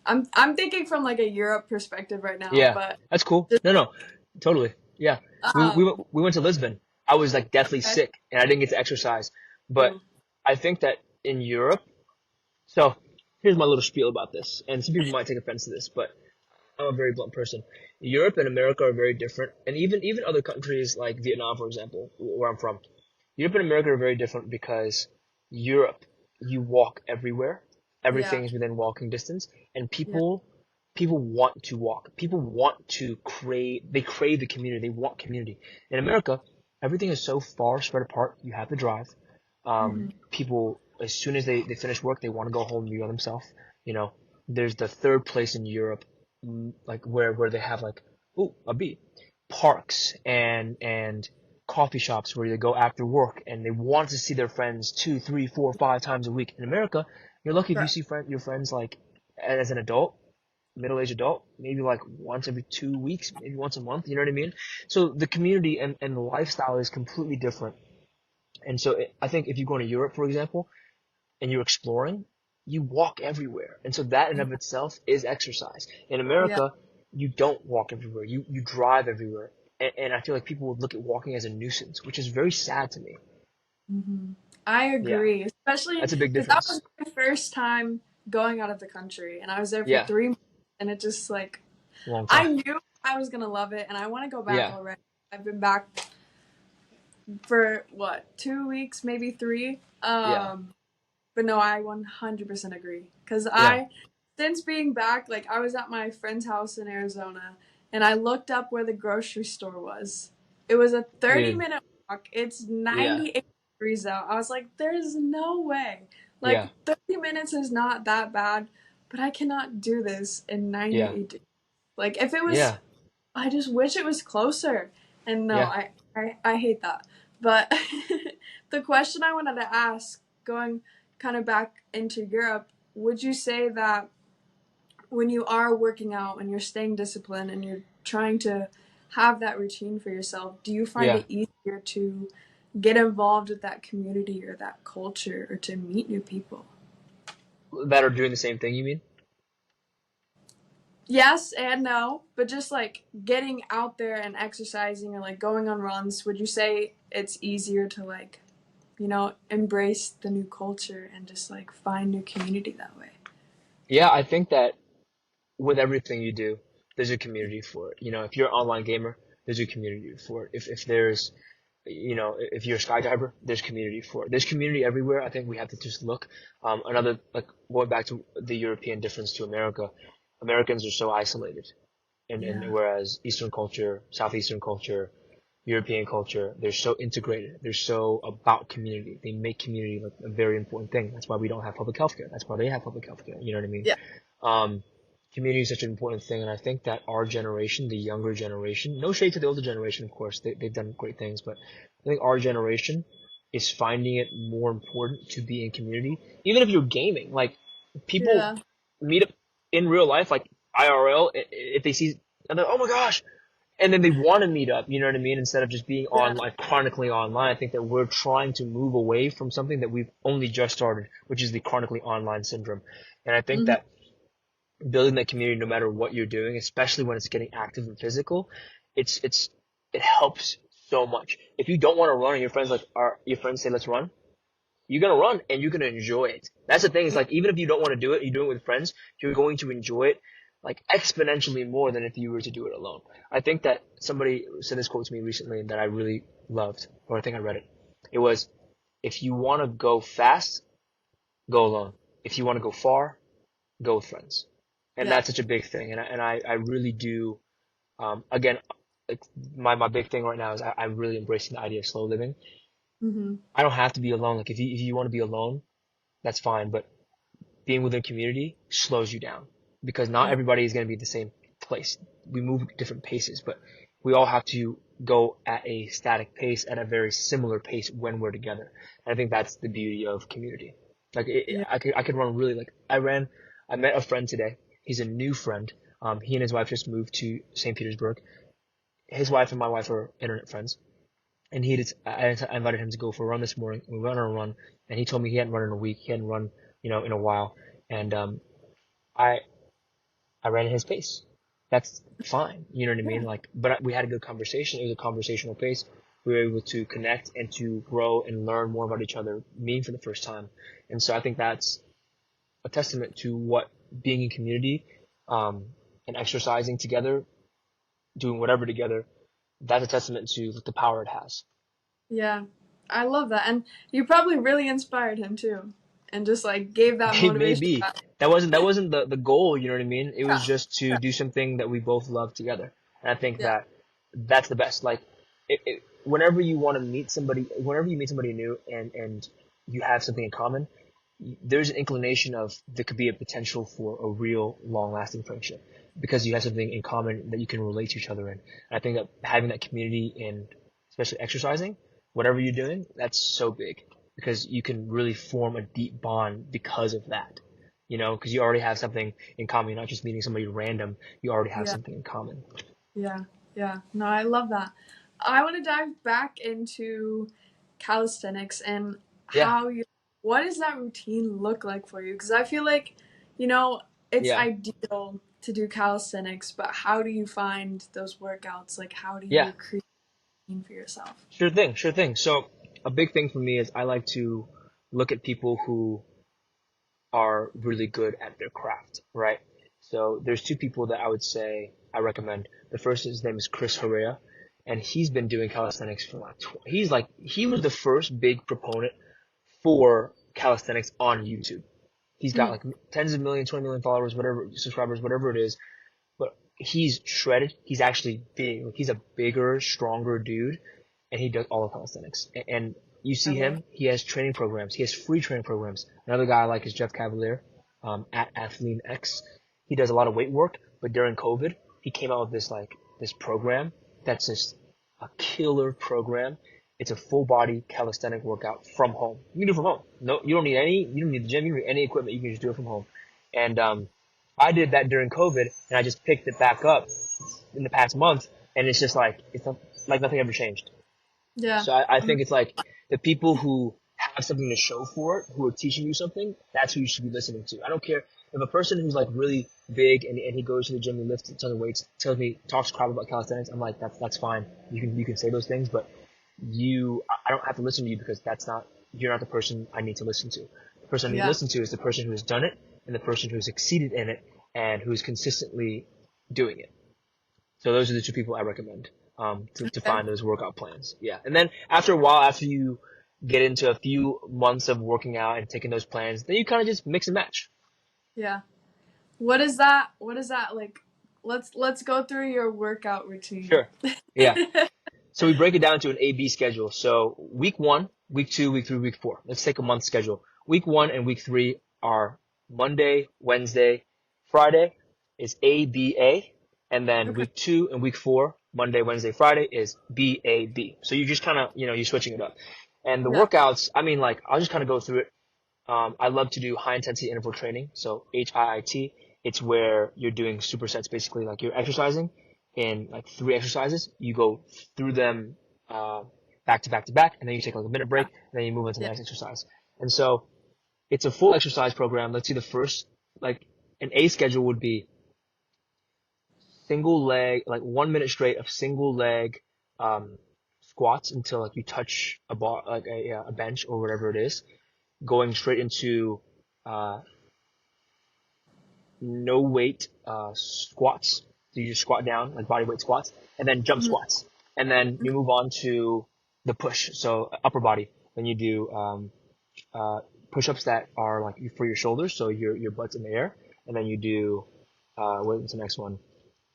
I'm thinking from like a Europe perspective right now, Yeah. but That's cool. just, No, totally. Yeah. We went to Lisbon. I was like deathly okay. sick and I didn't get to exercise. But Ooh, I think that in Europe, so here's my little spiel about this. And some people might take offense to this, but I'm a very blunt person. Europe and America are very different. And even other countries like Vietnam, for example, where I'm from. Europe and America are very different because Europe, you walk everywhere. yeah, Everything is within walking distance, and yeah, people want to walk. People want to they crave the community. They want community. In America, everything is so far spread apart. You have to drive. hmm People, as soon as they finish work, they want to go home and be by themselves. You know, there's the third place in Europe, like where they have like, ooh, a bee, parks and coffee shops where they go after work and they want to see their friends 2, 3, 4, 5 times a week. In America, you're lucky if you correct. see your friends like as an adult, middle-aged adult, maybe like once every 2 weeks, maybe once a month. You know what I mean? So the community and the lifestyle is completely different. And so I think if you go to Europe, for example, and you're exploring, you walk everywhere. And so that in of itself is exercise. In Yeah. America, you don't walk everywhere. You drive everywhere. And I feel like people would look at walking as a nuisance, which is very sad to me. hmm I Yeah, agree, especially that's a big because that was difference. my first time going out of the country, and I was there for Yeah, 3 months, and it just like long time. I knew I was gonna love it, and I want to go back Yeah, already. I've been back for what 2 weeks, maybe three. yeah, But no, I 100% agree because yeah. since being back, like I was at my friend's house in Arizona, and I looked up where the grocery store was. It was a 30 Dude, minute walk. It's yeah, 98 degrees out. I was like, there's no way. yeah, Like 30 minutes is not that bad, but I cannot do this in yeah, 98 degrees. Like if it was yeah, I just wish it was closer. And no, yeah. I hate that. But the question I wanted to ask, going kind of back into Europe, would you say that when you are working out and you're staying disciplined and you're trying to have that routine for yourself, do you find Yeah. it easier to get involved with that community or that culture or to meet new people? That are doing the same thing, you mean? Yes and no, but just like getting out there and exercising or like going on runs, would you say it's easier to like, embrace the new culture and just like find new community that way? Yeah, I think that with everything you do, there's a community for it. If you're an online gamer, there's a community for it. If there's, if you're a skydiver, there's community for it. There's community everywhere. I think we have to just look. Another, like going back to the European difference to America, Americans are so isolated, and Yeah. whereas Eastern culture, Southeastern culture, European culture, they're so integrated. They're so about community. They make community like a very important thing. That's why we don't have public health care. That's why they have public health care. You know what I mean? Yeah. Um, Community is such an important thing, and I think that our generation, the younger generation, no shade to the older generation, of course, they've done great things, but I think our generation is finding it more important to be in community. Even if you're gaming, like people Yeah. meet up in real life, like IRL, if they see, and they're, oh my gosh, and then they want to meet up, you know what I mean? Instead of just being Yeah. online, chronically online. I think that we're trying to move away from something that we've only just started, which is the chronically online syndrome. And I think hmm that building that community, no matter what you're doing, especially when it's getting active and physical, it helps so much. If you don't want to run and your friends say let's run, you're gonna run and you're gonna enjoy it. That's the thing. Is like even if you don't want to do it, you do it with friends, you're going to enjoy it like exponentially more than if you were to do it alone. I think that somebody said this quote to me recently that I really loved, or I think I read it. It was, if you want to go fast, go alone. If you want to go far, go with friends. And Yeah. that's such a big thing. And I really do, again, like my big thing right now is I'm really embracing the idea of slow living. hmm I don't have to be alone. Like if you want to be alone, that's fine. But being within community slows you down because not Yeah. everybody is going to be at the same place. We move at different paces, but we all have to go at a static pace, at a very similar pace when we're together. And I think that's the beauty of community. Like Yeah. I could run really like I met a friend today. He's a new friend. He and his wife just moved to St. Petersburg. His wife and my wife are internet friends. And I invited him to go for a run this morning. We went on a run, and he told me he hadn't run in a week. He hadn't run, in a while. And I I ran at his pace. That's fine. You know what I mean? Yeah. Like, but we had a good conversation. It was a conversational pace. We were able to connect and to grow and learn more about each other, me for the first time. And so I think that's a testament to what being in community, and exercising together, doing whatever together, that's a testament to the power it has. Yeah. I love that. And you probably really inspired him too. And just like gave that motivation Maybe back. that wasn't the goal, you know what I mean? It was Yeah. just to do something that we both love together. And I think Yeah. that that's the best. Like whenever you want to meet somebody, whenever you meet somebody new and you have something in common, there's an inclination of there could be a potential for a real long-lasting friendship because you have something in common that you can relate to each other in. And I think that having that community in, especially exercising, whatever you're doing, that's so big because you can really form a deep bond because of that. Because you already have something in common. You're not just meeting somebody random. You already have Yeah. something in common. Yeah. Yeah. No, I love that. I want to dive back into calisthenics and Yeah, what does that routine look like for you? Because I feel like, you know, it's yeah, ideal to do calisthenics, but how do you find those workouts? Like, how do yeah. you create a routine for yourself? Sure thing, sure thing. So a big thing for me is I like to look at people who are really good at their craft, right? So there's two people that I would say I recommend. The first, his name is Chris Herrera, and he's been doing calisthenics for he was the first big proponent for calisthenics on YouTube. He's got Mm. like tens of millions, 20 million followers, whatever, subscribers, whatever it is. But he's shredded. He's actually big. Like, he's a bigger, stronger dude, and he does all of calisthenics. And you I see love him. He has training programs. He has free training programs. Another guy I like is Jeff Cavalier, at Athlean X. He does a lot of weight work, but during COVID, he came out with this program that's just a killer program. It's a full body calisthenic workout from home. You can do it from home. No, you don't need the gym. You don't need any equipment. You can just do it from home. And I did that during COVID, and I just picked it back up in the past month, and it's just like nothing ever changed. Yeah. So I think it's like the people who have something to show for it, who are teaching you something, that's who you should be listening to. I don't care if a person who's like really big and he goes to the gym and lifts a ton of weights, talks crap about calisthenics. I'm like, that's fine. You can say those things, but I don't have to listen to you because you're not the person I need to listen to. The person I need to Yeah. listen to is the person who has done it and the person who has succeeded in it and who's consistently doing it. So those are the two people I recommend, to Okay. find those workout plans. Yeah. And then after a while, after you get into a few months of working out and taking those plans, then you kind of just mix and match. Yeah. What is that like? Let's go through your workout routine. Sure. Yeah. So we break it down to an A-B schedule. So week 1, week 2, week 3, week 4. Let's take a month schedule. Week 1 and week 3 are Monday, Wednesday, Friday is A-B-A. And then Okay. week 2 and week 4, Monday, Wednesday, Friday is B-A-B. So you just kind of, you're switching it up. And the Yeah. workouts, I mean, like, I'll just kind of go through it. I love to do high intensity interval training. So HIIT, it's where you're doing supersets, basically like you're exercising in like 3 exercises. You go through them, back to back to back, and then you take like a minute break, and then you move on to the Yeah. next exercise. And so it's a full exercise program. Let's see the first, like an A schedule would be single leg, like 1 minute straight of single leg, squats until like you touch a bar, like a bench or whatever it is, going straight into uh, no weight squats. So you just squat down, like body weight squats, and then jump Mhm. squats. And then you move on to the push, so upper body. Then you do push-ups that are like for your shoulders, so your butt's in the air. And then you do what's the next one?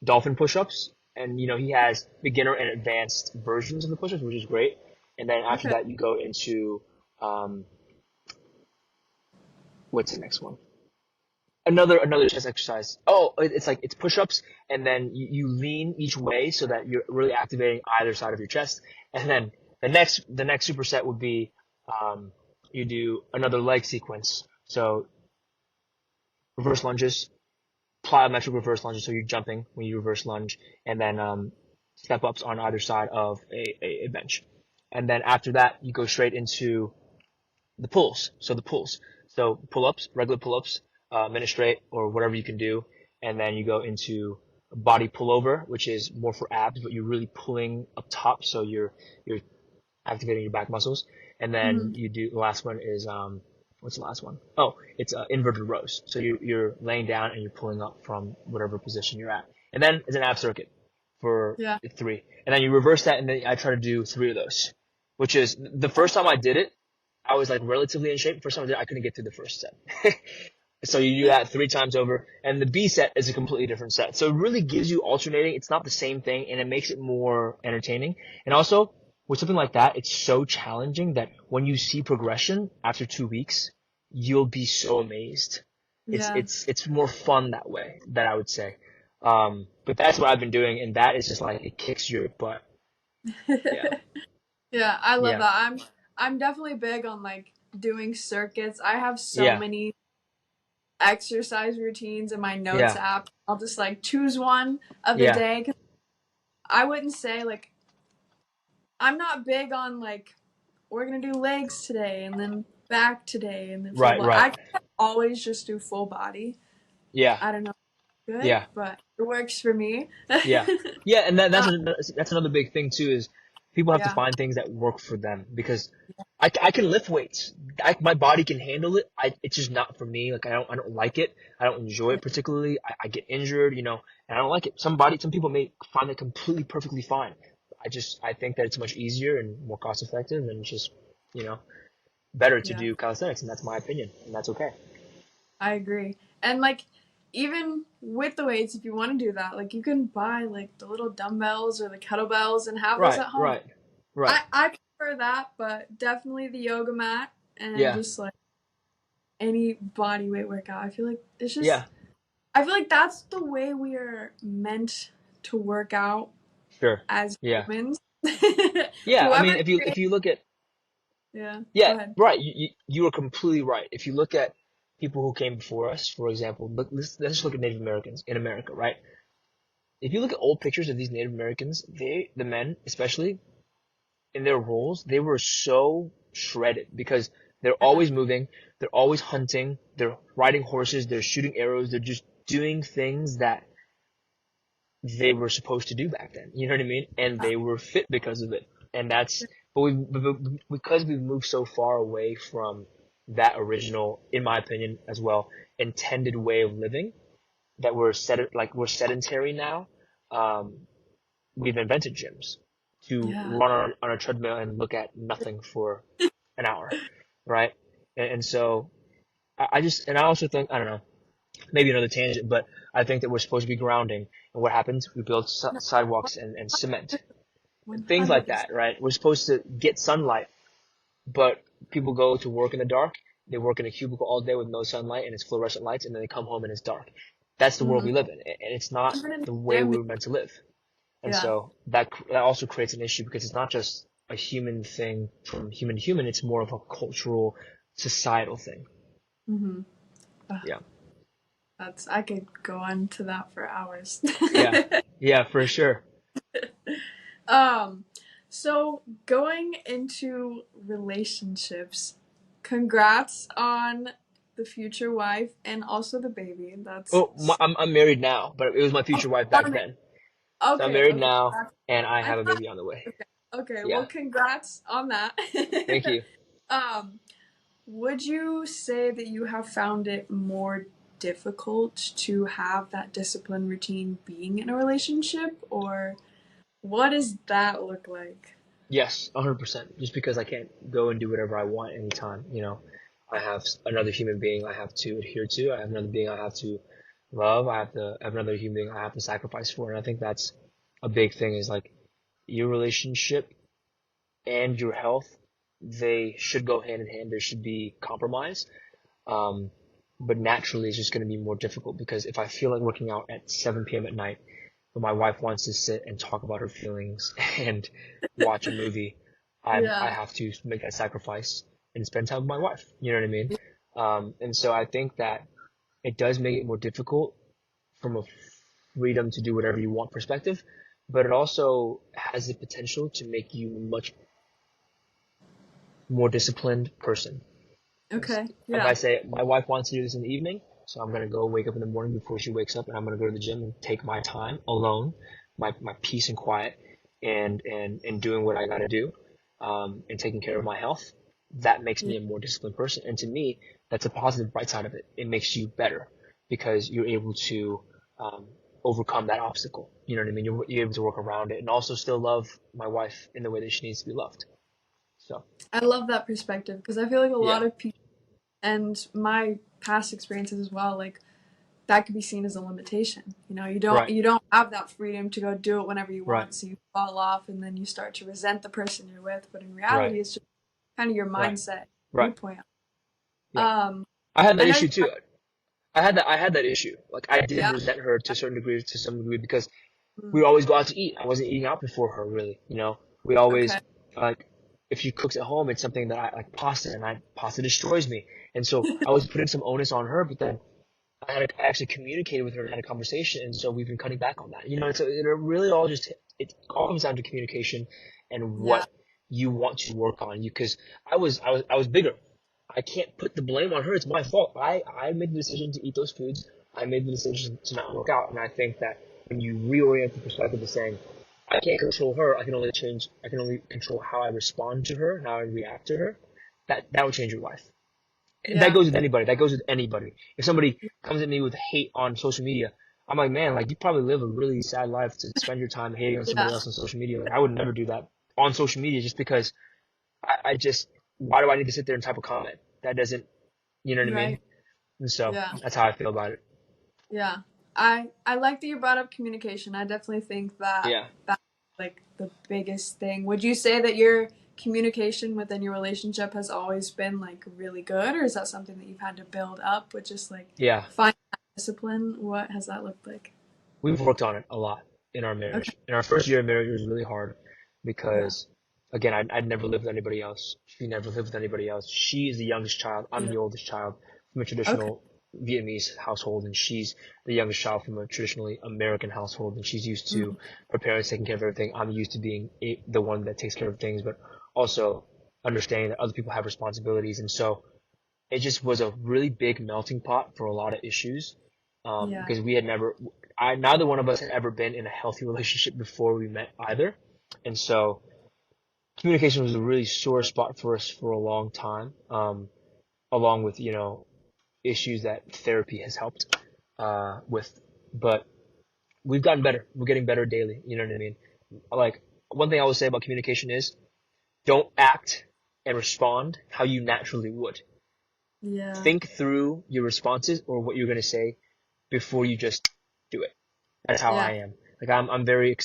Dolphin push-ups. And he has beginner and advanced versions of the push-ups, which is great. And then after Okay. that, you go into what's the next one? Another chest exercise. Oh, it's like it's push-ups, and then you lean each way so that you're really activating either side of your chest. And then the next superset would be um, you do another leg sequence. So reverse lunges, plyometric reverse lunges. So you're jumping when you reverse lunge, and then step ups on either side of a bench. And then after that, you go straight into the pulls. So the pulls. So pull-ups, regular pull-ups, minute straight or whatever you can do. And then you go into body pullover, which is more for abs, but you're really pulling up top. So you're activating your back muscles. And then Hmm. you do, the last one is, what's the last one? Oh, it's inverted rows. So you're laying down and you're pulling up from whatever position you're at. And then it's an ab circuit for Yeah. 3. And then you reverse that and then I try to do 3 of those, which is the first time I did it, I was like relatively in shape. First time I did it, I couldn't get through the first set. So you do that 3 times over, and the B set is a completely different set. So it really gives you alternating. It's not the same thing, and it makes it more entertaining. And also, with something like that, it's so challenging that when you see progression after 2 weeks, you'll be so amazed. It's Yeah. it's it's more fun that way, that I would say. But that's what I've been doing, and that is just like it kicks your butt. Yeah, Yeah, I love yeah, that. I'm definitely big on like doing circuits. I have so yeah, many exercise routines in my notes yeah, app. I'll just like choose one of the yeah. day. 'Cause I wouldn't say like I'm not big on like we're gonna do legs today and then back today and then full Right, body. right. I can always just do full body. Yeah, I don't know, good, yeah. but it works for me. Yeah, yeah, and uh, that's another big thing too is people have to yeah, find things that work for them because I can lift weights, my body can handle it. It's just not for me. Like I don't like it. I don't enjoy it particularly. I get injured, and I don't like it. Some people may find it completely perfectly fine. I think that it's much easier and more cost effective and just you know better to yeah. do calisthenics, and that's my opinion, and that's okay. I agree. And like even with the weights, if you want to do that, like you can buy like the little dumbbells or the kettlebells and have those Right, at home. right, right. I prefer that, but definitely the yoga mat and Yeah, just like any body weight workout. I feel like it's just yeah, I feel like that's the way we are meant to work out sure. as Yeah. humans. Yeah, I mean, Whoever if created you look at yeah, go yeah, ahead. right. You are completely right. If you look at people who came before us, for example, let's just look at Native Americans in America, right? If you look at old pictures of these Native Americans, the men, especially in their roles, they were so shredded because they're Yeah. always moving, they're always hunting, they're riding horses, they're shooting arrows, they're just doing things that they were supposed to do back then. You know what I mean? And they were fit because of it. And that's, because we've moved so far away from that original, in my opinion, as well, intended way of living, that we're sedentary now. Um, we've invented gyms to Yeah. run on a treadmill and look at nothing for an hour, right? And so and I also think, I don't know, maybe another tangent, but I think that we're supposed to be grounding. And what happens? We build No, sidewalks and cement, things like 100%. that, right? We're supposed to get sunlight, but people go to work in the dark. They work in a cubicle all day with no sunlight and it's fluorescent lights, and then they come home and it's dark. That's the world Hmm. we live in, and it's not Even in the the way gym, we were meant to live. And yeah. so that also creates an issue because it's not just a human thing from human to human. It's more of a cultural, societal thing. Hmm. Yeah. That's I could go on to that for hours. Yeah. Yeah, for sure. um, so going into relationships, congrats on the future wife and also the baby. That's Oh, I'm married now, but it was my future wife back then. So I'm okay. married Okay. now, and I I have a thought baby on the way. okay. Okay. Yeah. Well, congrats on that. Thank you. um, would you say that you have found it more difficult to have that discipline routine being in a relationship, or what does that look like? Yes, 100%. Just because I can't go and do whatever I want anytime, I have another human being I have to adhere to. I have another being I have to love. I have another human being I have to sacrifice for. And I think that's a big thing is like your relationship and your health, they should go hand in hand. There should be compromise. Um, but naturally it's just going to be more difficult because if I feel like working out at 7 p.m. at night, but my wife wants to sit and talk about her feelings and watch a movie, I Yeah. have to make that sacrifice and spend time with my wife. You know what I mean? And so I think that it does make it more difficult from a freedom to do whatever you want perspective, but it also has the potential to make you much more disciplined person. Okay. If I Yeah. say my wife wants to do this in the evening, so I'm gonna go wake up in the morning before she wakes up, and I'm gonna go to the gym and take my time alone, my peace and quiet, and doing what I gotta do, and taking care of my health. That makes Yeah. me a more disciplined person, and to me, that's a positive bright side of it. It makes you better because you're able to um, overcome that obstacle. You know what I mean? You're able to work around it, and also still love my wife in the way that she needs to be loved. So I love that perspective because I feel like a yeah, lot of people and my past experiences as well, like that could be seen as a limitation. right, You don't have that freedom to go do it whenever you right, want, so you fall off and then you start to resent the person you're with. But in right, reality, it's just kind of your right, mindset right. viewpoint. Yeah. Um, I had I that know issue you. too. I had that issue. Like I did Yeah. resent her to a certain degree, to some degree, because we Mm, would always go out to eat. I wasn't eating out before her, really. We always okay. like if she cooks at home, it's something that I like pasta, and pasta destroys me, and so I was putting some onus on her. But then I actually communicated with her and had a conversation, and so we've been cutting back on that. So it really all just it all comes down to communication and Yeah. what you want to work on. Because I was bigger. I can't put the blame on her. It's my fault. I made the decision to eat those foods. I made the decision to not work out. And I think that when you reorient the perspective of saying, I can't control her, I can only control how I respond to her and how I react to her, that would change your life. And that Yeah. goes with anybody. That goes with anybody. If somebody comes at me with hate on social media, I'm like, man, like you probably live a really sad life to spend your time hating on Yeah. somebody else on social media. Like I would never do that on social media just because I just, why do I need to sit there and type a comment? That doesn't, you know what I mean? Right. And so Yeah. that's how I feel about it. Yeah. I like that you brought up communication. I definitely think that Yeah. that's like the biggest thing. Would you say that your communication within your relationship has always been like really good, or is that something that you've had to build up with just like Yeah. find that discipline? What has that looked like? We've worked on it a lot in our Okay. marriage. In our first year of marriage, it was really hard Yeah. because, again, I'd never lived with anybody else. She never lived with anybody else. She is the youngest child. I'm Yeah. the oldest child from a Okay. traditional Vietnamese household, and she's the youngest child from a traditionally American household, and she's used to Mm. her parents taking care of everything. I'm used to being the one that takes care of things, but also understanding that other people have responsibilities. And so it just was a really big melting pot for a lot of issues, Yeah. because we had never, neither one of us had ever been in a healthy relationship before we met either. And so communication was a really sore spot for us for a long time, along with, issues that therapy has helped with. But we've gotten better. We're getting better daily. You know what I mean? Like, one thing I would say about communication is don't act and respond how you naturally would. Yeah. Think through your responses or what you're going to say before you just do it. That's how I Yeah. am. Like I'm very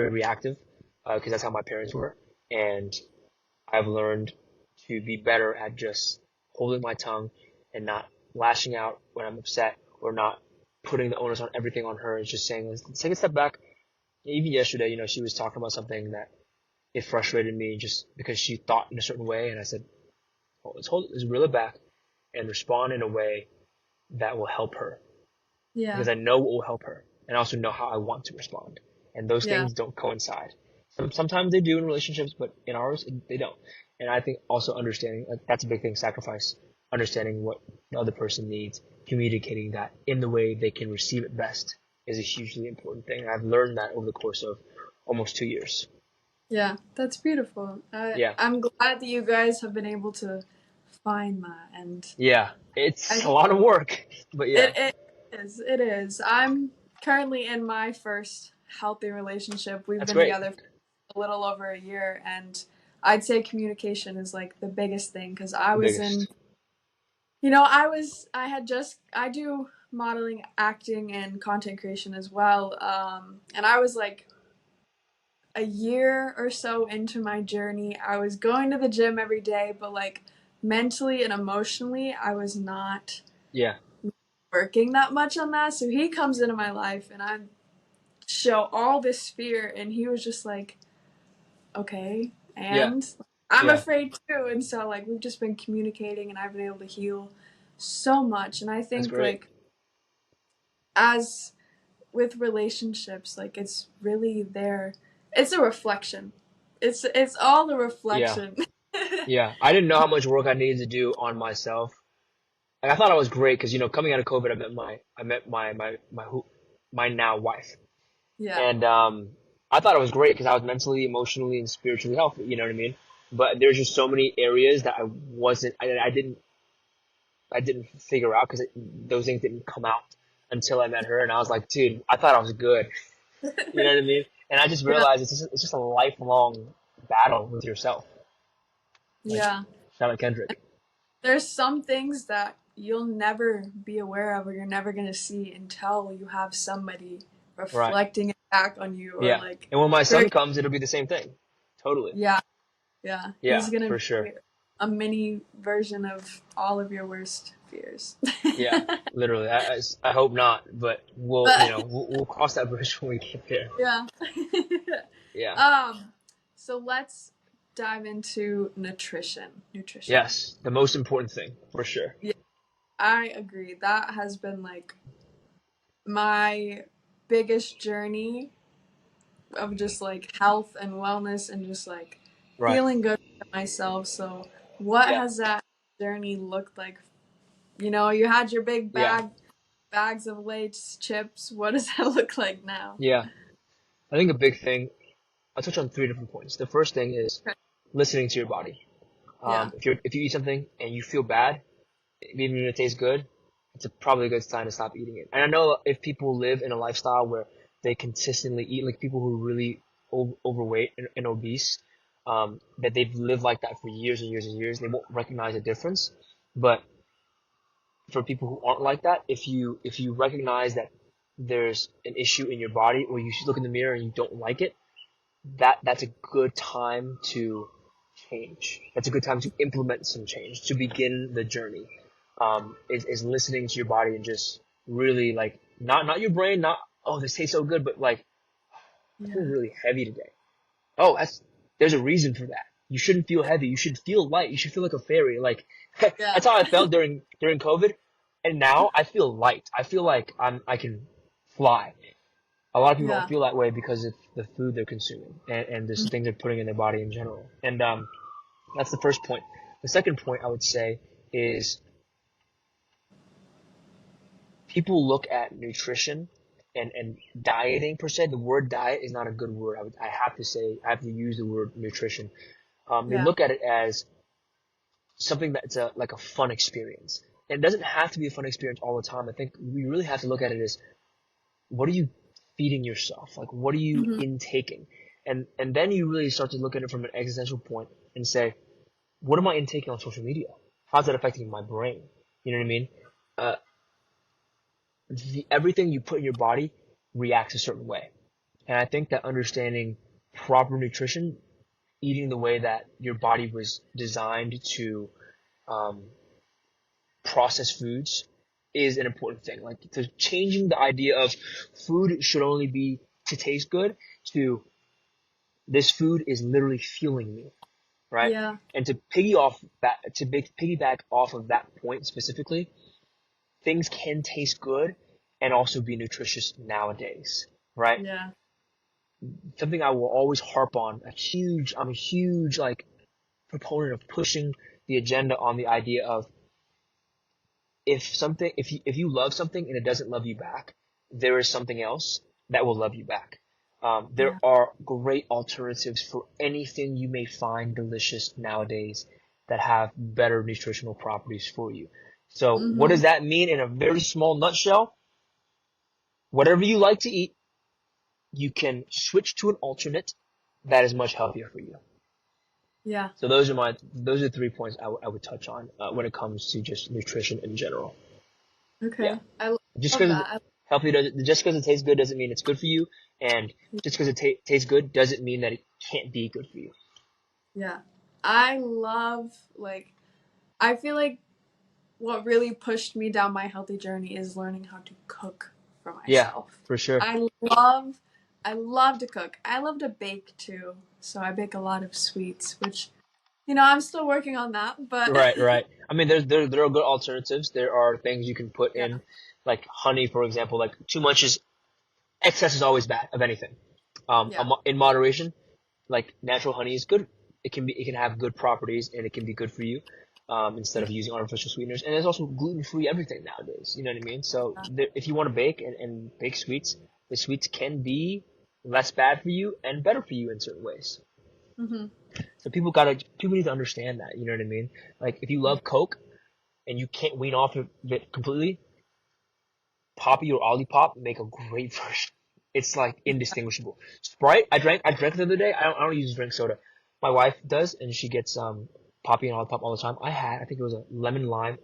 reactive, because that's how my parents were, and I've learned to be better at just holding my tongue and not lashing out when I'm upset, or not putting the onus on everything on her. It's just saying, let's take a step back. Even yesterday, she was talking about something that it frustrated me just because she thought in a certain way, and I said, oh, let's reel it back and respond in a way that will help her, Yeah. because I know what will help her, and I also know how I want to respond. And those Yeah. things don't coincide. Sometimes they do in relationships, but in ours, they don't. And I think also understanding, like, that's a big thing, sacrifice, understanding what the other person needs, communicating that in the way they can receive it best is a hugely important thing. And I've learned that over the course of almost 2 years. Yeah. That's beautiful. Yeah. I'm glad that you guys have been able to find that, and Yeah. It's I a lot of work, but yeah, it is. It is. I'm currently in my first healthy relationship. We've that's been great. together for a little over a year, and I'd say communication is like the biggest thing because I The was in, biggest. I do modeling, acting, and content creation as well. And I was like a year or so into my journey. I was going to the gym every day, but like mentally and emotionally, I was not Yeah. working that much on that. So he comes into my life and I show all this fear, and he was just like, okay, Yeah. and I'm Yeah. afraid too. And so like we've just been communicating, and I've been able to heal so much. And I That's think great. like as with relationships, like it's really there. It's a reflection. It's all a Yeah. reflection. Yeah. I didn't know how much work I needed to do on myself. Like, I thought I was great because, coming out of COVID, I met my now wife. Yeah. And I thought it was great because I was mentally, emotionally, and spiritually healthy. You know what I mean? But there's just so many areas that I didn't figure out because those things didn't come out until I met her, and I was like, dude, I thought I was good. You know what I mean? And I just Yeah. realized it's just a lifelong battle with yourself. Like, Yeah. shout out Kendrick. There's some things that you'll never be aware of, or you're never going to see until you have somebody Right. reflecting it back on you, or Yeah. like, And when my for, son comes, it'll be the same thing. Totally. yeah, yeah, Yeah, he's going for to sure. be a mini version of all of your worst fears. Yeah, literally. I hope not, but we'll you But know we'll cross that bridge when we get there. yeah. Yeah. um so let's dive into nutrition. Yes, the most important thing for sure. Yeah, I agree. That has been like my biggest journey of just like health and wellness and just like Right. feeling good for myself. So what Yeah. has that journey looked like? You know, you had your big Yeah. bags of Lay's chips. What does that look like now? Yeah. I think a big thing. I'll touch on three different points. The first thing is Okay. listening to your body. Yeah. If you eat something and you feel bad, even if it tastes good, it's probably a good sign to stop eating it. And I know if people live in a lifestyle where they consistently eat, like people who are really overweight and obese, that they've lived like that for years and years and years, they won't recognize a difference. But for people who aren't like that, if you recognize that there's an issue in your body, or you look in the mirror and you don't like it, that's a good time to change. That's a good time to implement some change, to begin the journey. Is listening to your body and just really like not your brain, not, oh, this tastes so good, but like, I feel Yeah. really heavy today. Oh, there's a reason for that. You shouldn't feel heavy. You should feel light. You should feel like a fairy. Like, Yeah. that's how I felt during COVID, and now I feel light. I feel like I can fly. A lot of people don't Yeah. feel that way because of the food they're consuming and the things they're putting in their body in general. And that's the first point. The second point I would say is people look at nutrition and dieting per se. The word diet is not a good word. I have to say, I have to use the word nutrition. They Yeah. look at it as something that's like a fun experience. And it doesn't have to be a fun experience all the time. I think we really have to look at it as, what are you feeding yourself? Like, what are you Hmm. intaking? And then you really start to look at it from an existential point and say, what am I intaking on social media? How's that affecting my brain? You know what I mean? Uh, everything you put in your body reacts a certain way. And I think that understanding proper nutrition, eating the way that your body was designed to um, process foods, is an important thing. Like, to changing the idea of food should only be to taste good to this food is literally fueling me, right? Yeah. And to piggyback off of that point specifically, things can taste good and also be nutritious nowadays, right? Yeah. Something I will always harp on. I'm a huge like proponent of pushing the agenda on the idea of, if you love something and it doesn't love you back, there is something else that will love you back. There Yeah. are great alternatives for anything you may find delicious nowadays that have better nutritional properties for you. So what Hmm. does that mean in a very small nutshell? Whatever you like to eat, you can switch to an alternate that is much healthier for you. Yeah. So those are 3 points I would touch on when it comes to just nutrition in general. Yeah. Okay. I Just love because that. just because it tastes good doesn't mean it's good for you, and just because it tastes good doesn't mean that it can't be good for you. Yeah. I love like I feel like what really pushed me down my healthy journey is learning how to cook for Yeah, myself. for sure. I love I love to cook. I love to bake too. So I bake a lot of sweets, which I'm still working on that, but Right, right. I mean, there are good alternatives. There are things you can put yeah, in, like honey, for example. Like too much is excess is always bad of anything. yeah, In moderation, like natural honey is good. It can have good properties and it can be good for you. Instead yeah, of using artificial sweeteners, and there's also gluten-free everything nowadays. You know what I mean? So if you want to bake and bake sweets, the sweets can be less bad for you and better for you in certain ways. hmm So people need to understand that. You know what I mean? Like if you yeah, love Coke and you can't wean off of it completely, Poppy or Olipop make a great version. It's like indistinguishable. Sprite, I drank the other day. I don't use drink soda. My wife does, and she gets Poppy and Olipop all the time. I think it was a lemon lime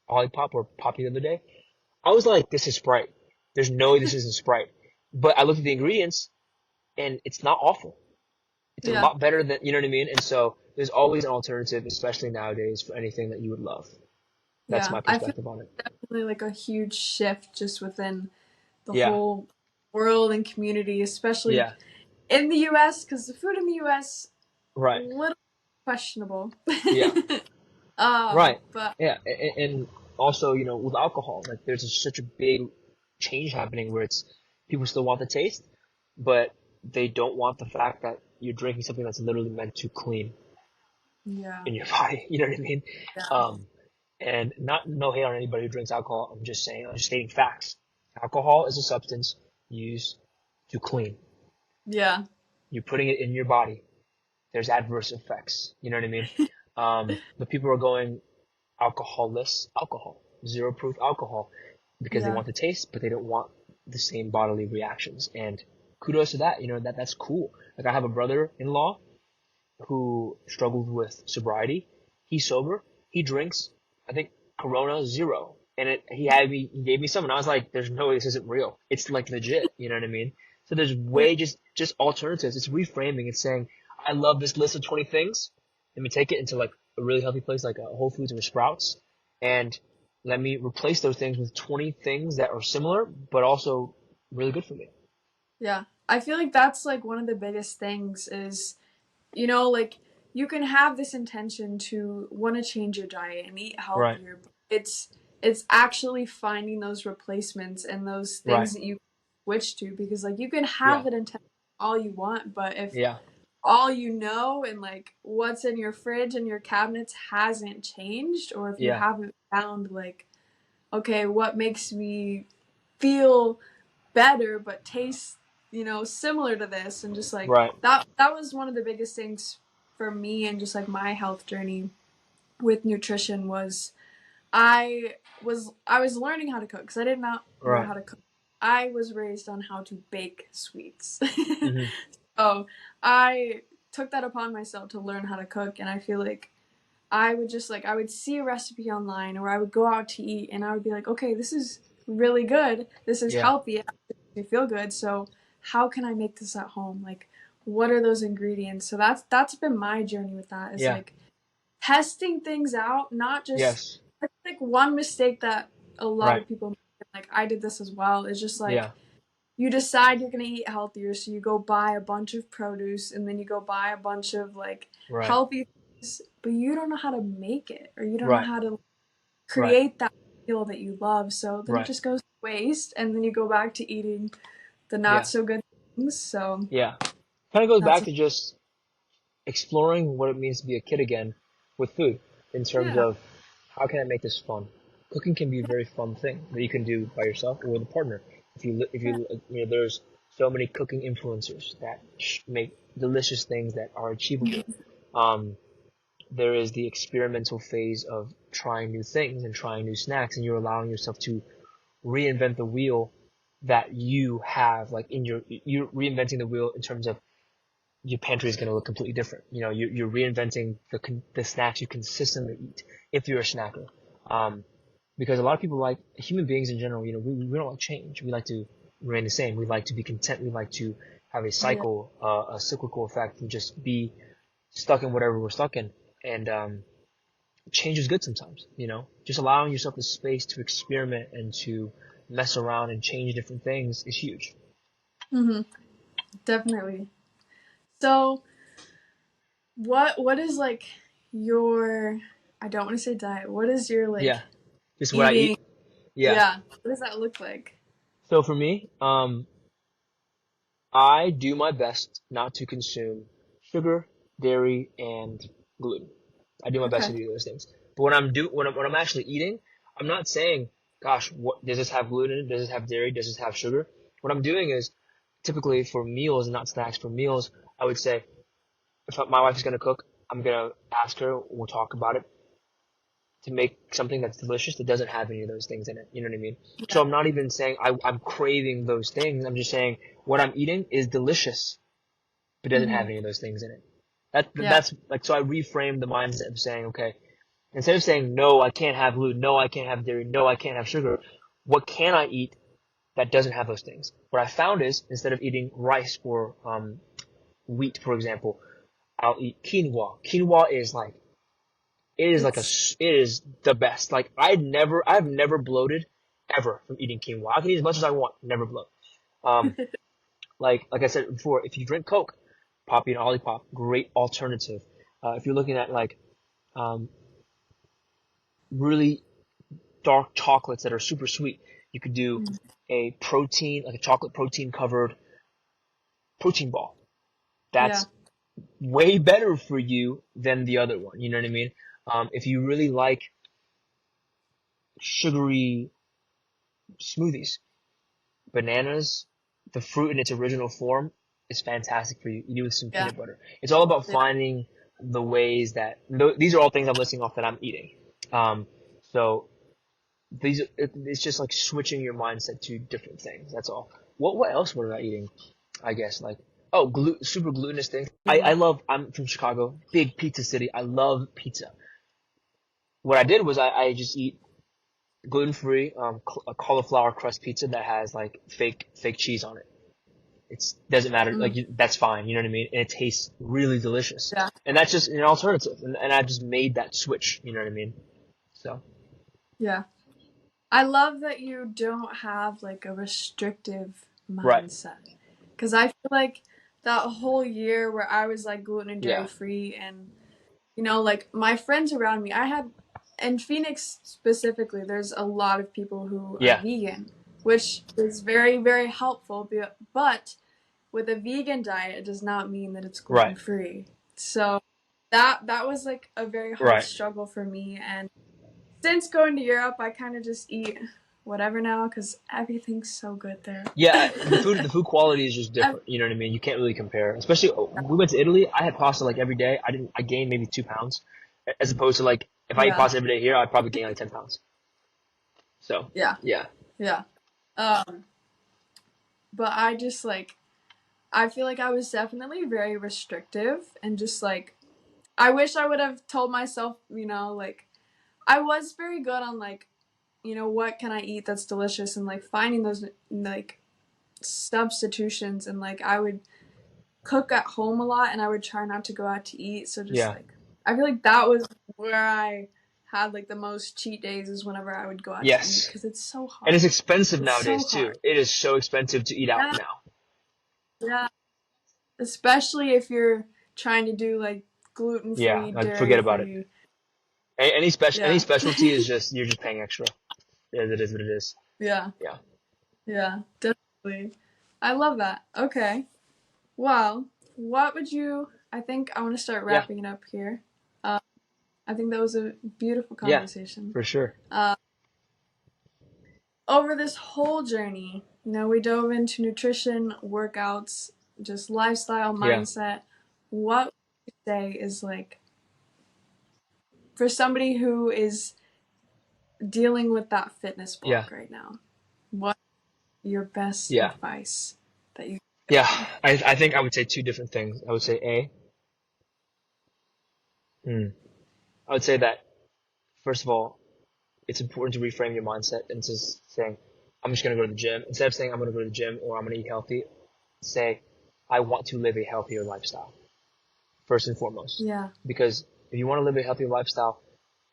Olipop or Poppy the other day. I was like, this is Sprite. There's no way this isn't Sprite. But I looked at the ingredients, and it's not awful. It's a yeah. lot better than, you know what I mean? And so there's always an alternative, especially nowadays, for anything that you would love. That's Yeah. my I feel perspective on it. definitely like a huge shift just within the Yeah, whole world and community, especially yeah, in the US, because the food in the US a right, little questionable. yeah, right, But yeah, and also, with alcohol, like such a big change happening where it's people still want the taste, but they don't want the fact that you're drinking something that's literally meant to clean yeah, in your body. You know what I mean? yeah, Um, and not no hate on anybody who drinks alcohol. I'm just stating facts. Alcohol is a substance used to clean. yeah, You're putting it in your body. There's adverse effects. You know what I mean? But people are going alcoholless alcohol, zero proof alcohol, because they yeah, want the taste, but they don't want the same bodily reactions. And kudos to that. That's cool. Like I have a brother-in-law who struggled with sobriety. He's sober. He drinks, I think, Corona Zero. And he gave me some, and I was like, there's no way this isn't real. It's like legit. You know what I mean? So there's yeah, way just alternatives. It's reframing. It's saying, I love this list of 20 things. Let me take it into like a really healthy place like a Whole Foods or Sprouts, and let me replace those things with 20 things that are similar, but also really good for me. yeah. I feel like that's like one of the biggest things is, like you can have this intention to want to change your diet and eat Right. healthier, but it's actually finding those replacements and those Right. things that you switch to, because like you can Yeah. have it intention all you want, but if Yeah. all you know and like what's in your fridge and your cabinets hasn't changed, or if you Yeah. haven't found like, okay, what makes me feel better but tastes, similar to this, and just like Right. that was one of the biggest things for me and just like my health journey with nutrition was I was learning how to cook because I did not know Right. how to cook. I was raised on how to bake sweets. Hmm. So I took that upon myself to learn how to cook, and I feel like I would see a recipe online, or I would go out to eat and I would be like, okay, this is really good. This is Yeah. healthy. It makes me feel good. So how can I make this at home? Like, what are those ingredients? So that's been my journey with that, is Yeah. like testing things out, not just Yes. I think one mistake that a lot Right. of people make, like I did this as well, is just like Yeah. you decide you're gonna eat healthier, so you go buy a bunch of produce and then you go buy a bunch of like Right. healthy things, but you don't know how to make it, or you don't know Right. how to Right. create that meal that you love. So then it Right. just goes to waste, and then you go back to eating the not Yeah. so good things. So Yeah. Kind of goes that's back to just exploring what it means to be a kid again with food in terms yeah, of how can I make this fun? Cooking can be a very fun thing that you can do by yourself or with a partner. yeah, There's so many cooking influencers that make delicious things that are achievable. Um, there is the experimental phase of trying new things and trying new snacks, and you're allowing yourself to reinvent the wheel that you have, like you're reinventing the wheel in terms of your pantry is going to look completely different. You're reinventing the snacks you consistently eat if you're a snacker. Um, because a lot of people, like human beings in general, we don't like change. We like to remain the same. We like to be content. We like to have yeah, a cyclical effect, and just be stuck in whatever we're stuck in. And change is good sometimes, you know? Just allowing yourself the space to experiment and to mess around and change different things is huge. Mm-hmm. Definitely. So, what is like your, I don't want to say diet. What is your like Yeah. Just what I eating? eat. Yeah. Yeah. What does that look like? So for me, I do my best not to consume sugar, dairy, and gluten. I do my best to Okay. do those things. But when I'm actually eating, I'm not saying, gosh, what does this have gluten? Does this have dairy? Does this have sugar? What I'm doing is typically for meals, not snacks, for meals, I would say if my wife is gonna cook, I'm gonna ask her, we'll talk about it, to make something that's delicious that doesn't have any of those things in it. You know what I mean? So Yeah. I'm not even saying I'm craving those things. I'm just saying what I'm eating is delicious, but doesn't Mm-hmm. have any of those things in it. Yeah. That's like, so I reframe the mindset of saying, okay, instead of saying, no, I can't have gluten, no, I can't have dairy, no, I can't have sugar, what can I eat that doesn't have those things? What I found is instead of eating rice or wheat, for example, I'll eat quinoa. Quinoa is like, It's it is the best. Like I've never bloated ever from eating quinoa. I can eat as much as I want, never bloat. Um, like I said before, if you drink Coke, Poppy and Olipop, great alternative. If you're looking at like um, really dark chocolates that are super sweet, you could do like a chocolate protein covered protein ball. yeah. That's way better for you than the other one. You know what I mean? If you really like sugary smoothies, bananas, the fruit in its original form is fantastic for you. You do with some Yeah. peanut butter. It's all about Yeah. finding the ways that these are all things I'm listing off that I'm eating. So it's just like switching your mindset to different things. That's all. What else was I eating? I guess like super glutinous things. Mm. I'm from Chicago, big pizza city. I love pizza. What I did was I just eat gluten-free a cauliflower crust pizza that has like fake cheese on it. It's doesn't matter. Mm. That's fine. You know what I mean? And it tastes really delicious. Yeah. And that's just an alternative. And I just made that switch. You know what I mean? So Yeah. I love that you don't have like a restrictive right. mindset. Because I feel like that whole year where I was like gluten and dairy Yeah. free, and like my friends around me, I had, in Phoenix specifically, there's a lot of people who are Yeah. vegan, which is very, very helpful. But with a vegan diet, it does not mean that it's gluten Right. free. So that was like a very hard Right. struggle for me. And since going to Europe, I kind of just eat whatever now because everything's so good there. Yeah. The food quality is just different. You know what I mean? You can't really compare. Especially we went to Italy. I had pasta like every day. I gained maybe 2 pounds, as opposed to like if I eat Yeah, pasta every day here, I'd probably gain like 10 pounds. So yeah, yeah. yeah. Um, but I just like, I feel like I was definitely very restrictive and just like, I wish I would have told myself, like, I was very good on like, what can I eat that's delicious and like finding those like substitutions, and like I would cook at home a lot and I would try not to go out to eat. So just Yeah. like, I feel like that was where I had like the most cheat days, is whenever I would go out to eat, Yes. because it's so And hard. it's expensive It's so nowadays too. hard. It is so expensive to eat out Yeah, now. yeah. Especially if you're trying to do like gluten Yeah, free, like dairy forget about it. free. Any Yeah. specialty is just you're just paying extra. It is what it is. Yeah. Yeah. Yeah. Definitely. I love that. Okay. Well, what would you? I think I want to start Yeah. wrapping it up here. Uh, I think that was a beautiful Yeah. conversation. For sure. Over this whole journey, we dove into nutrition, workouts, just lifestyle, Yeah. mindset. What would you say is like, for somebody who is dealing with that fitness Yeah. block right now, what your best Yeah. advice that you give Yeah. them? I think I would say two different things. I would say I would say that first of all, it's important to reframe your mindset and just saying, I'm just gonna go to the gym. Instead of saying I'm gonna go to the gym or I'm gonna eat healthy, say I want to live a healthier lifestyle. First and foremost. Yeah. Because if you want to live a healthy lifestyle,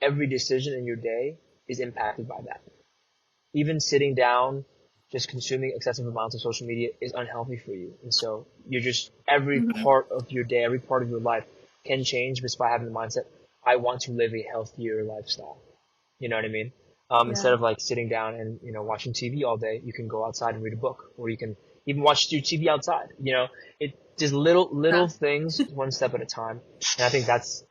every decision in your day is impacted by that. Even sitting down, just consuming excessive amounts of social media is unhealthy for you. And so you're just, every Mm-hmm. part of your day, every part of your life can change just by having the mindset, I want to live a healthier lifestyle. You know what I mean? Instead Yeah. of like sitting down and, watching TV all day, you can go outside and read a book, or you can even watch your TV outside. It just little Yeah. things, one step at a time. And I think that's,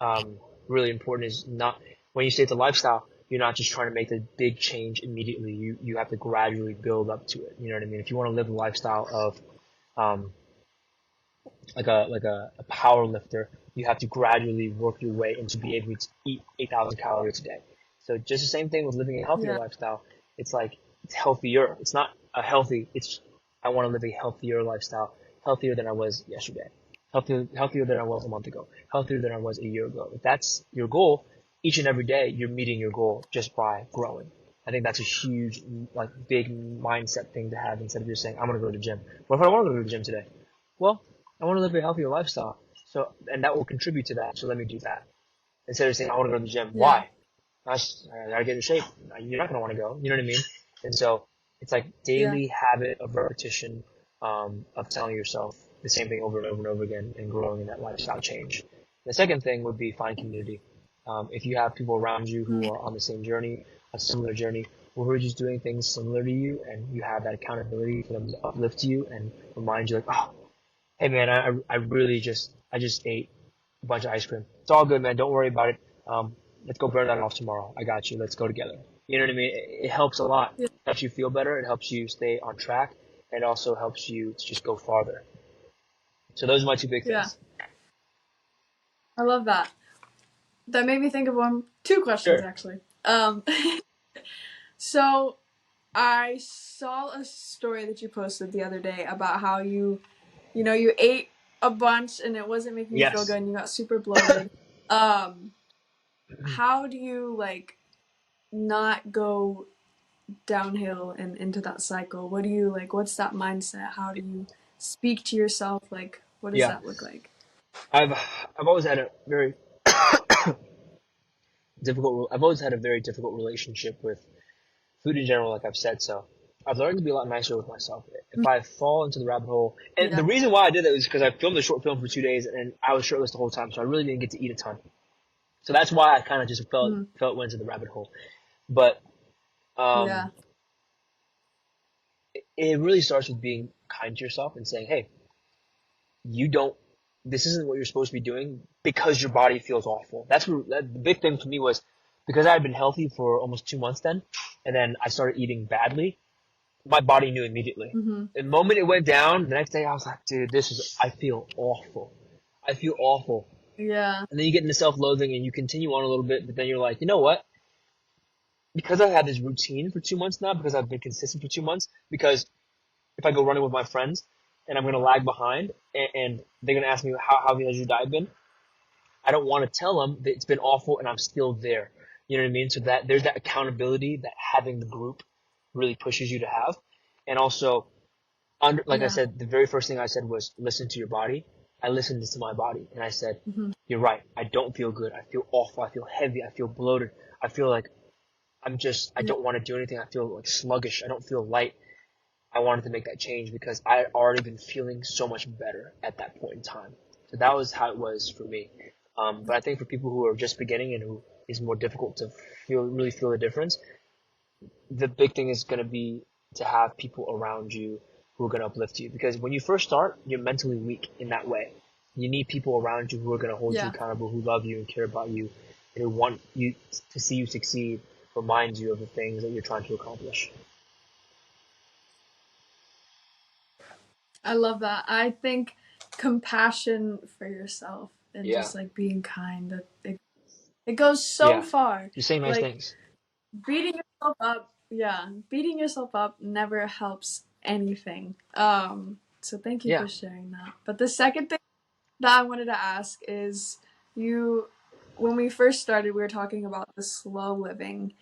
really important, is not, when you say it's a lifestyle, you're not just trying to make the big change immediately. You have to gradually build up to it. You know what I mean? If you want to live a lifestyle of, um, like a power lifter, you have to gradually work your way into be able to eat 8,000 calories a day. So just the same thing with living a healthier Yeah. lifestyle. It's like, it's healthier. It's not a healthy. It's, I want to live a healthier lifestyle, healthier than I was yesterday, healthier than I was a month ago, healthier than I was a year ago. If that's your goal, each and every day you're meeting your goal just by growing. I think that's a huge, like, big mindset thing to have, instead of just saying, I'm going to go to the gym. What if I don't want to go to the gym today? Well, I want to live a healthier lifestyle. So, and that will contribute to that. So let me do that. Instead of saying, I want to go to the gym. Yeah. Why? I gotta get in shape. You're not gonna want to go. You know what I mean? And so it's like Yeah. daily habit of repetition, of telling yourself the same thing over and over and over again, and growing in that lifestyle change. The second thing would be find community. If you have people around you who Mm. are on the same journey, a similar journey, or who are just doing things similar to you, and you have that accountability for them to uplift you and remind you, like, oh, hey man, I really I just ate a bunch of ice cream. It's all good, man. Don't worry about it. Let's go burn that off tomorrow. I got you. Let's go together. You know what I mean? It helps a lot. Yeah. It helps you feel better. It helps you stay on track. And it also helps you to just go farther. So those are my two big Yeah. things. I love that. That made me think of two questions Sure. actually. So I saw a story that you posted the other day about how you ate a bunch and it wasn't making you feel Yes. good and you got super bloated. Um, how do you like not go downhill and into that cycle? What do you like? What's that mindset? How do you speak to yourself? Like, what does Yeah. that look like? I've I've always had a very I've always had a very difficult relationship with food in general, like I've said. So I've learned to be a lot nicer with myself. If I fall into the rabbit hole, and Yeah. the reason why I did that was because I filmed a short film for 2 days and I was shirtless the whole time, so I really didn't get to eat a ton. So that's why I kind of just Mm. felt went into the rabbit hole. But um, Yeah. it really starts with being kind to yourself and saying, hey, you don't. This isn't what you're supposed to be doing because your body feels awful. The big thing for me was, because I had been healthy for almost 2 months then, and then I started eating badly. My body knew immediately. Mm-hmm. The moment it went down, the next day I was like, dude, I feel awful. I feel awful. Yeah. And then you get into self-loathing and you continue on a little bit, but then you're like, you know what? Because I've had this routine for 2 months now, because I've been consistent for 2 months, because if I go running with my friends and I'm going to lag behind, and they're going to ask me, how has your diet been? I don't want to tell them that it's been awful and I'm still there. You know what I mean? So that there's that accountability that having the group really pushes you to have. And also, like I Yeah. said, the very first thing I said was listen to your body. I listened to my body and I said, Mm-hmm. you're right. I don't feel good. I feel awful. I feel heavy. I feel bloated. I feel like I Yeah. don't want to do anything. I feel like sluggish. I don't feel light. I wanted to make that change because I had already been feeling so much better at that point in time. So that was how it was for me. But I think for people who are just beginning and who is more difficult to really feel the difference, the big thing is going to be to have people around you who are going to uplift you. Because when you first start, you're mentally weak in that way. You need people around you who are going to hold you Yeah. accountable, who love you and care about you, and who want you to see you succeed, remind you of the things that you're trying to accomplish. I love that. I think compassion for yourself and Yeah. just like being kind, that it goes so Yeah. far. Just saying nice Like things. beating yourself up, yeah, beating yourself up never helps anything. So thank you Yeah. for sharing that. But the second thing that I wanted to ask is, you when we first started we were talking about the slow living.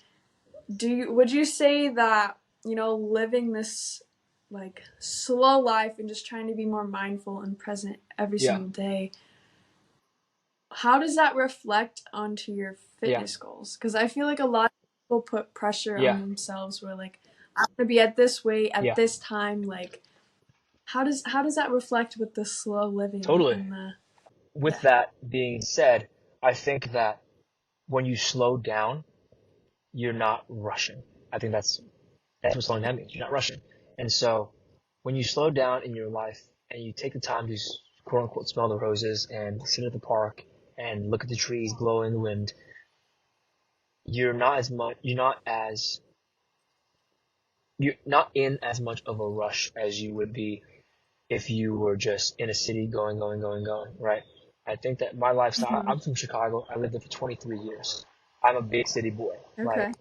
Would you say that, living this like slow life and just trying to be more mindful and present every Yeah. single day, how does that reflect onto your Yeah. fitness goals? Because I feel like a lot of people put pressure on Yeah. themselves where like, I'm gonna be at this weight at Yeah. this time. Like, how does that reflect with the slow living Totally. and the With yeah. that being said, I think that when you slow down, you're not rushing. I think that's what slowing down means. You're not rushing. And so when you slow down in your life and you take the time to quote unquote smell the roses and sit at the park and look at the trees blowing in the wind, you're not in as much of a rush as you would be if you were just in a city going, right? I think that my lifestyle, Mm-hmm. I'm from Chicago. I lived there for 23 years. I'm a big city boy. Okay. Like,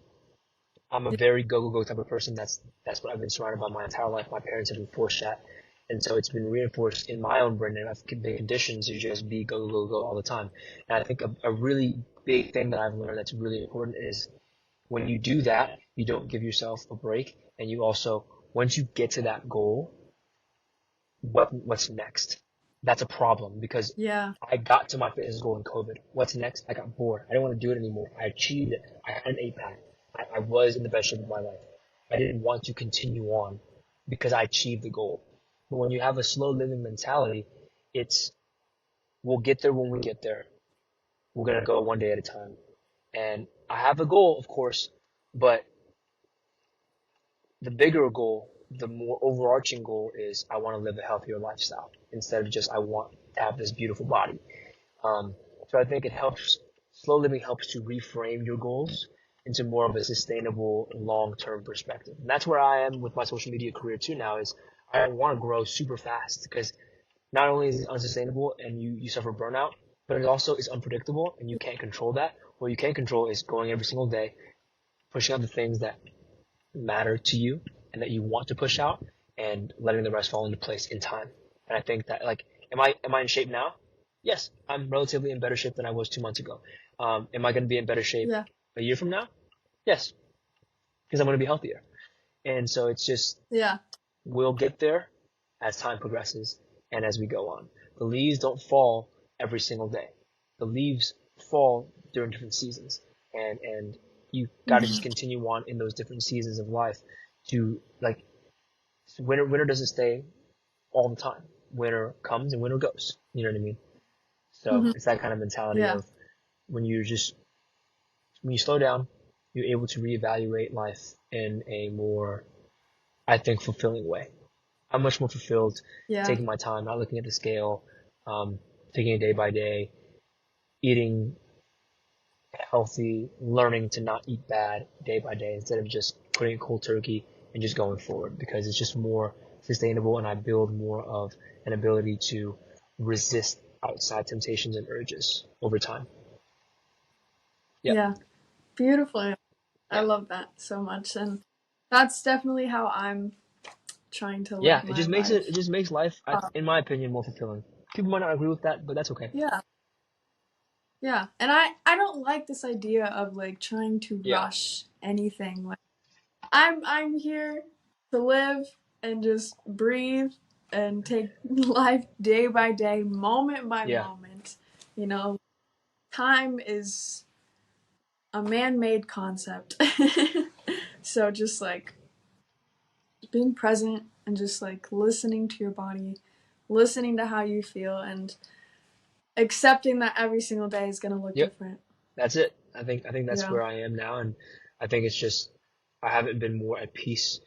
I'm a very go type of person. That's what I've been surrounded by my entire life. My parents have enforced that. And so it's been reinforced in my own brain, and I've been conditioned to just be go all the time. And I think a really big thing that I've learned that's really important is when you do that, you don't give yourself a break. And you also, once you get to that goal, what's next? That's a problem because Yeah. I got to my fitness goal in COVID. What's next? I got bored. I didn't want to do it anymore. I achieved it. I had an 8-pack. I was in the best shape of my life. I didn't want to continue on because I achieved the goal. But when you have a slow living mentality, it's we'll get there when we get there. We're gonna go one day at a time. And I have a goal, of course, but the bigger goal, the more overarching goal is I want to live a healthier lifestyle instead of just I want to have this beautiful body. Um, so I think it helps, slow living helps to reframe your goals into more of a sustainable long-term perspective. And that's where I am with my social media career too now is I want to grow super fast because not only is it unsustainable and you suffer burnout, but it also is unpredictable and you can't control that. What you can control is going every single day, pushing out the things that matter to you and that you want to push out and letting the rest fall into place in time. And I think that like, am I in shape now? Yes, I'm relatively in better shape than I was 2 months ago. Am I going to be in better shape Yeah. a year from now? Yes, because I'm going to be healthier. And so it's just, Yeah. we'll get there as time progresses and as we go on. The leaves don't fall every single day. The leaves fall during different seasons. And you got to just Mm-hmm. continue on in those different seasons of life to like winter doesn't stay all the time. Winter comes and winter goes. You know what I mean? So Mm-hmm. it's that kind of mentality Yeah. of when you just when you slow down, you're able to reevaluate life in a more, I think, fulfilling way. I'm much more fulfilled Yeah. taking my time, not looking at the scale, taking it day by day, eating healthy, learning to not eat bad day by day instead of just putting it cold turkey and just going forward because it's just more sustainable and I build more of an ability to resist outside temptations and urges over time. Yeah. Yeah. Beautiful. I Yeah. love that so much. And that's definitely how I'm trying to Yeah. live It my just makes it life. just makes life, Uh, in my opinion, more fulfilling. People might not agree with that, but that's okay. yeah. Yeah. And I don't like this idea of like trying to Yeah. rush anything. Like I'm here to live and just breathe and take life day by day, moment by Yeah. moment. You know, time is a man-made concept. So just like being present and just like listening to your body, listening to how you feel, and accepting that every single day is going to look Yep. different. That's it. I think that's Yeah. where I am now, and I think it's just I haven't been more at peace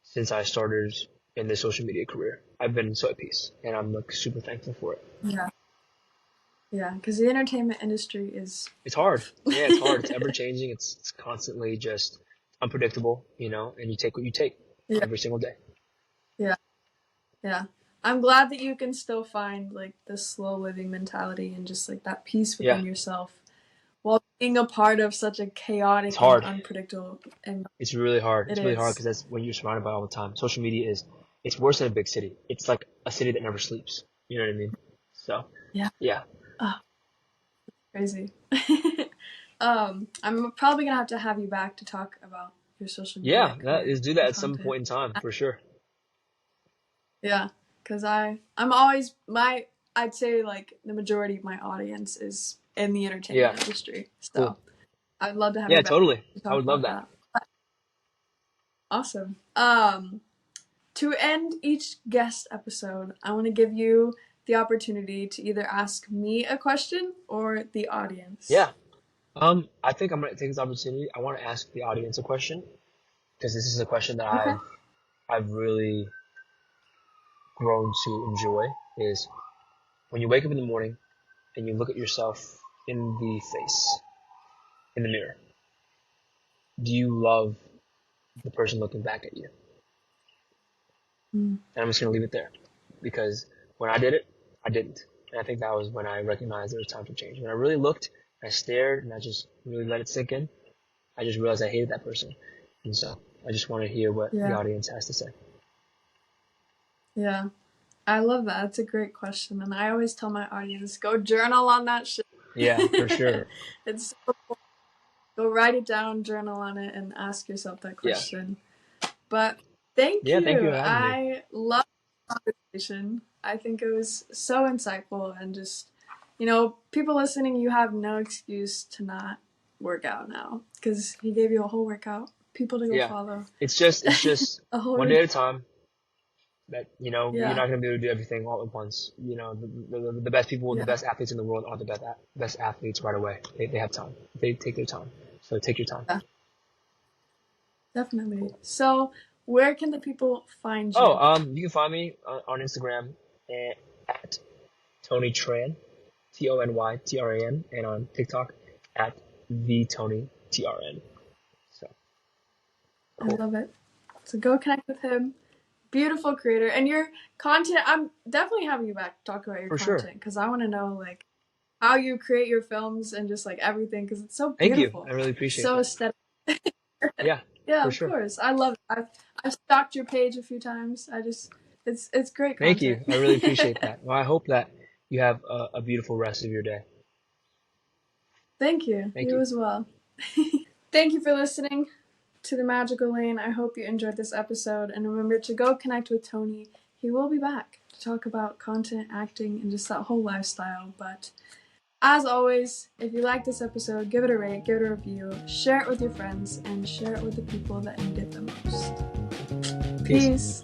since I started in this social media career. I've been so at peace, and I'm like super thankful for it. Yeah. Yeah. Because the entertainment industry is It's hard. rough. Yeah, it's hard. It's ever changing. It's constantly just unpredictable, and you take what you take Yeah. every single day. Yeah. Yeah. I'm glad that you can still find like this slow living mentality and just like that peace Yeah, within yourself while being a part of such a it's chaotic and hard. unpredictable and It's really hard. it It's really hard is. because that's what you're surrounded by all the time. Social media it's worse than a big city. It's like a city that never sleeps. You know what I mean? So, Yeah. yeah. Oh, crazy. I'm probably gonna have to have you back to talk about your social media Yeah, that career is do that and at some content. point in time for sure. Yeah, because I'm always I'd say like the majority of my audience is in the entertainment Yeah. industry. So Cool. I'd love to have Yeah, you back totally. to I talk would love about that. that. Awesome. To end each guest episode, I want to give you the opportunity to either ask me a question or the audience. Yeah. I think I'm gonna take this opportunity. I want to ask the audience a question because this is a question that Okay. I've really grown to enjoy. Is when you wake up in the morning and you look at yourself in the face, in the mirror, do you love the person looking back at you? Mm. And I'm just gonna leave it there because when I did it, I didn't. And I think that was when I recognized there was time to change. When I really looked, I stared, and I just really let it sink in. I just realized I hated that person. And so I just want to hear what the Yeah. audience has to say. Yeah. I love that. That's a great question. And I always tell my audience, go journal on that shit. Yeah, for sure. It's so cool. Go write it down, journal on it, and ask yourself that Yeah. question. But thank Yeah, you. thank you for having me. I love the conversation. I think it was so insightful and just, people listening, you have no excuse to not work out now because he gave you a whole workout. People to go follow. It's just A whole one day at a time. That you're not Yeah. gonna be able to do everything all at once. The best people, Yeah. the best athletes in the world are the best athletes right away. They have time. They take their time. So take your time. Yeah. Definitely. So where can the people find you? You can find me on Instagram at Tony Tran, TonyTran, and on TikTok at the Tony Tran. So cool. I love it. So go connect with him. Beautiful creator. And your content, I'm definitely having you back to talk about your For sure. content because I want to know like how you create your films and just like everything because it's so Thank beautiful. you. I really appreciate so that. aesthetic. Yeah. Yeah, for of sure. course. I love it. I've stalked your page a few times. It's great content. Thank you. I really appreciate that. Well, I hope that you have a beautiful rest of your day. Thank you. Thank you you as well. Thank you for listening to The Magical Lane. I hope you enjoyed this episode. And remember to go connect with Tony. He will be back to talk about content, acting, and just that whole lifestyle. But as always, if you like this episode, give it a rate, give it a review, share it with your friends, and share it with the people that need it the most. Peace.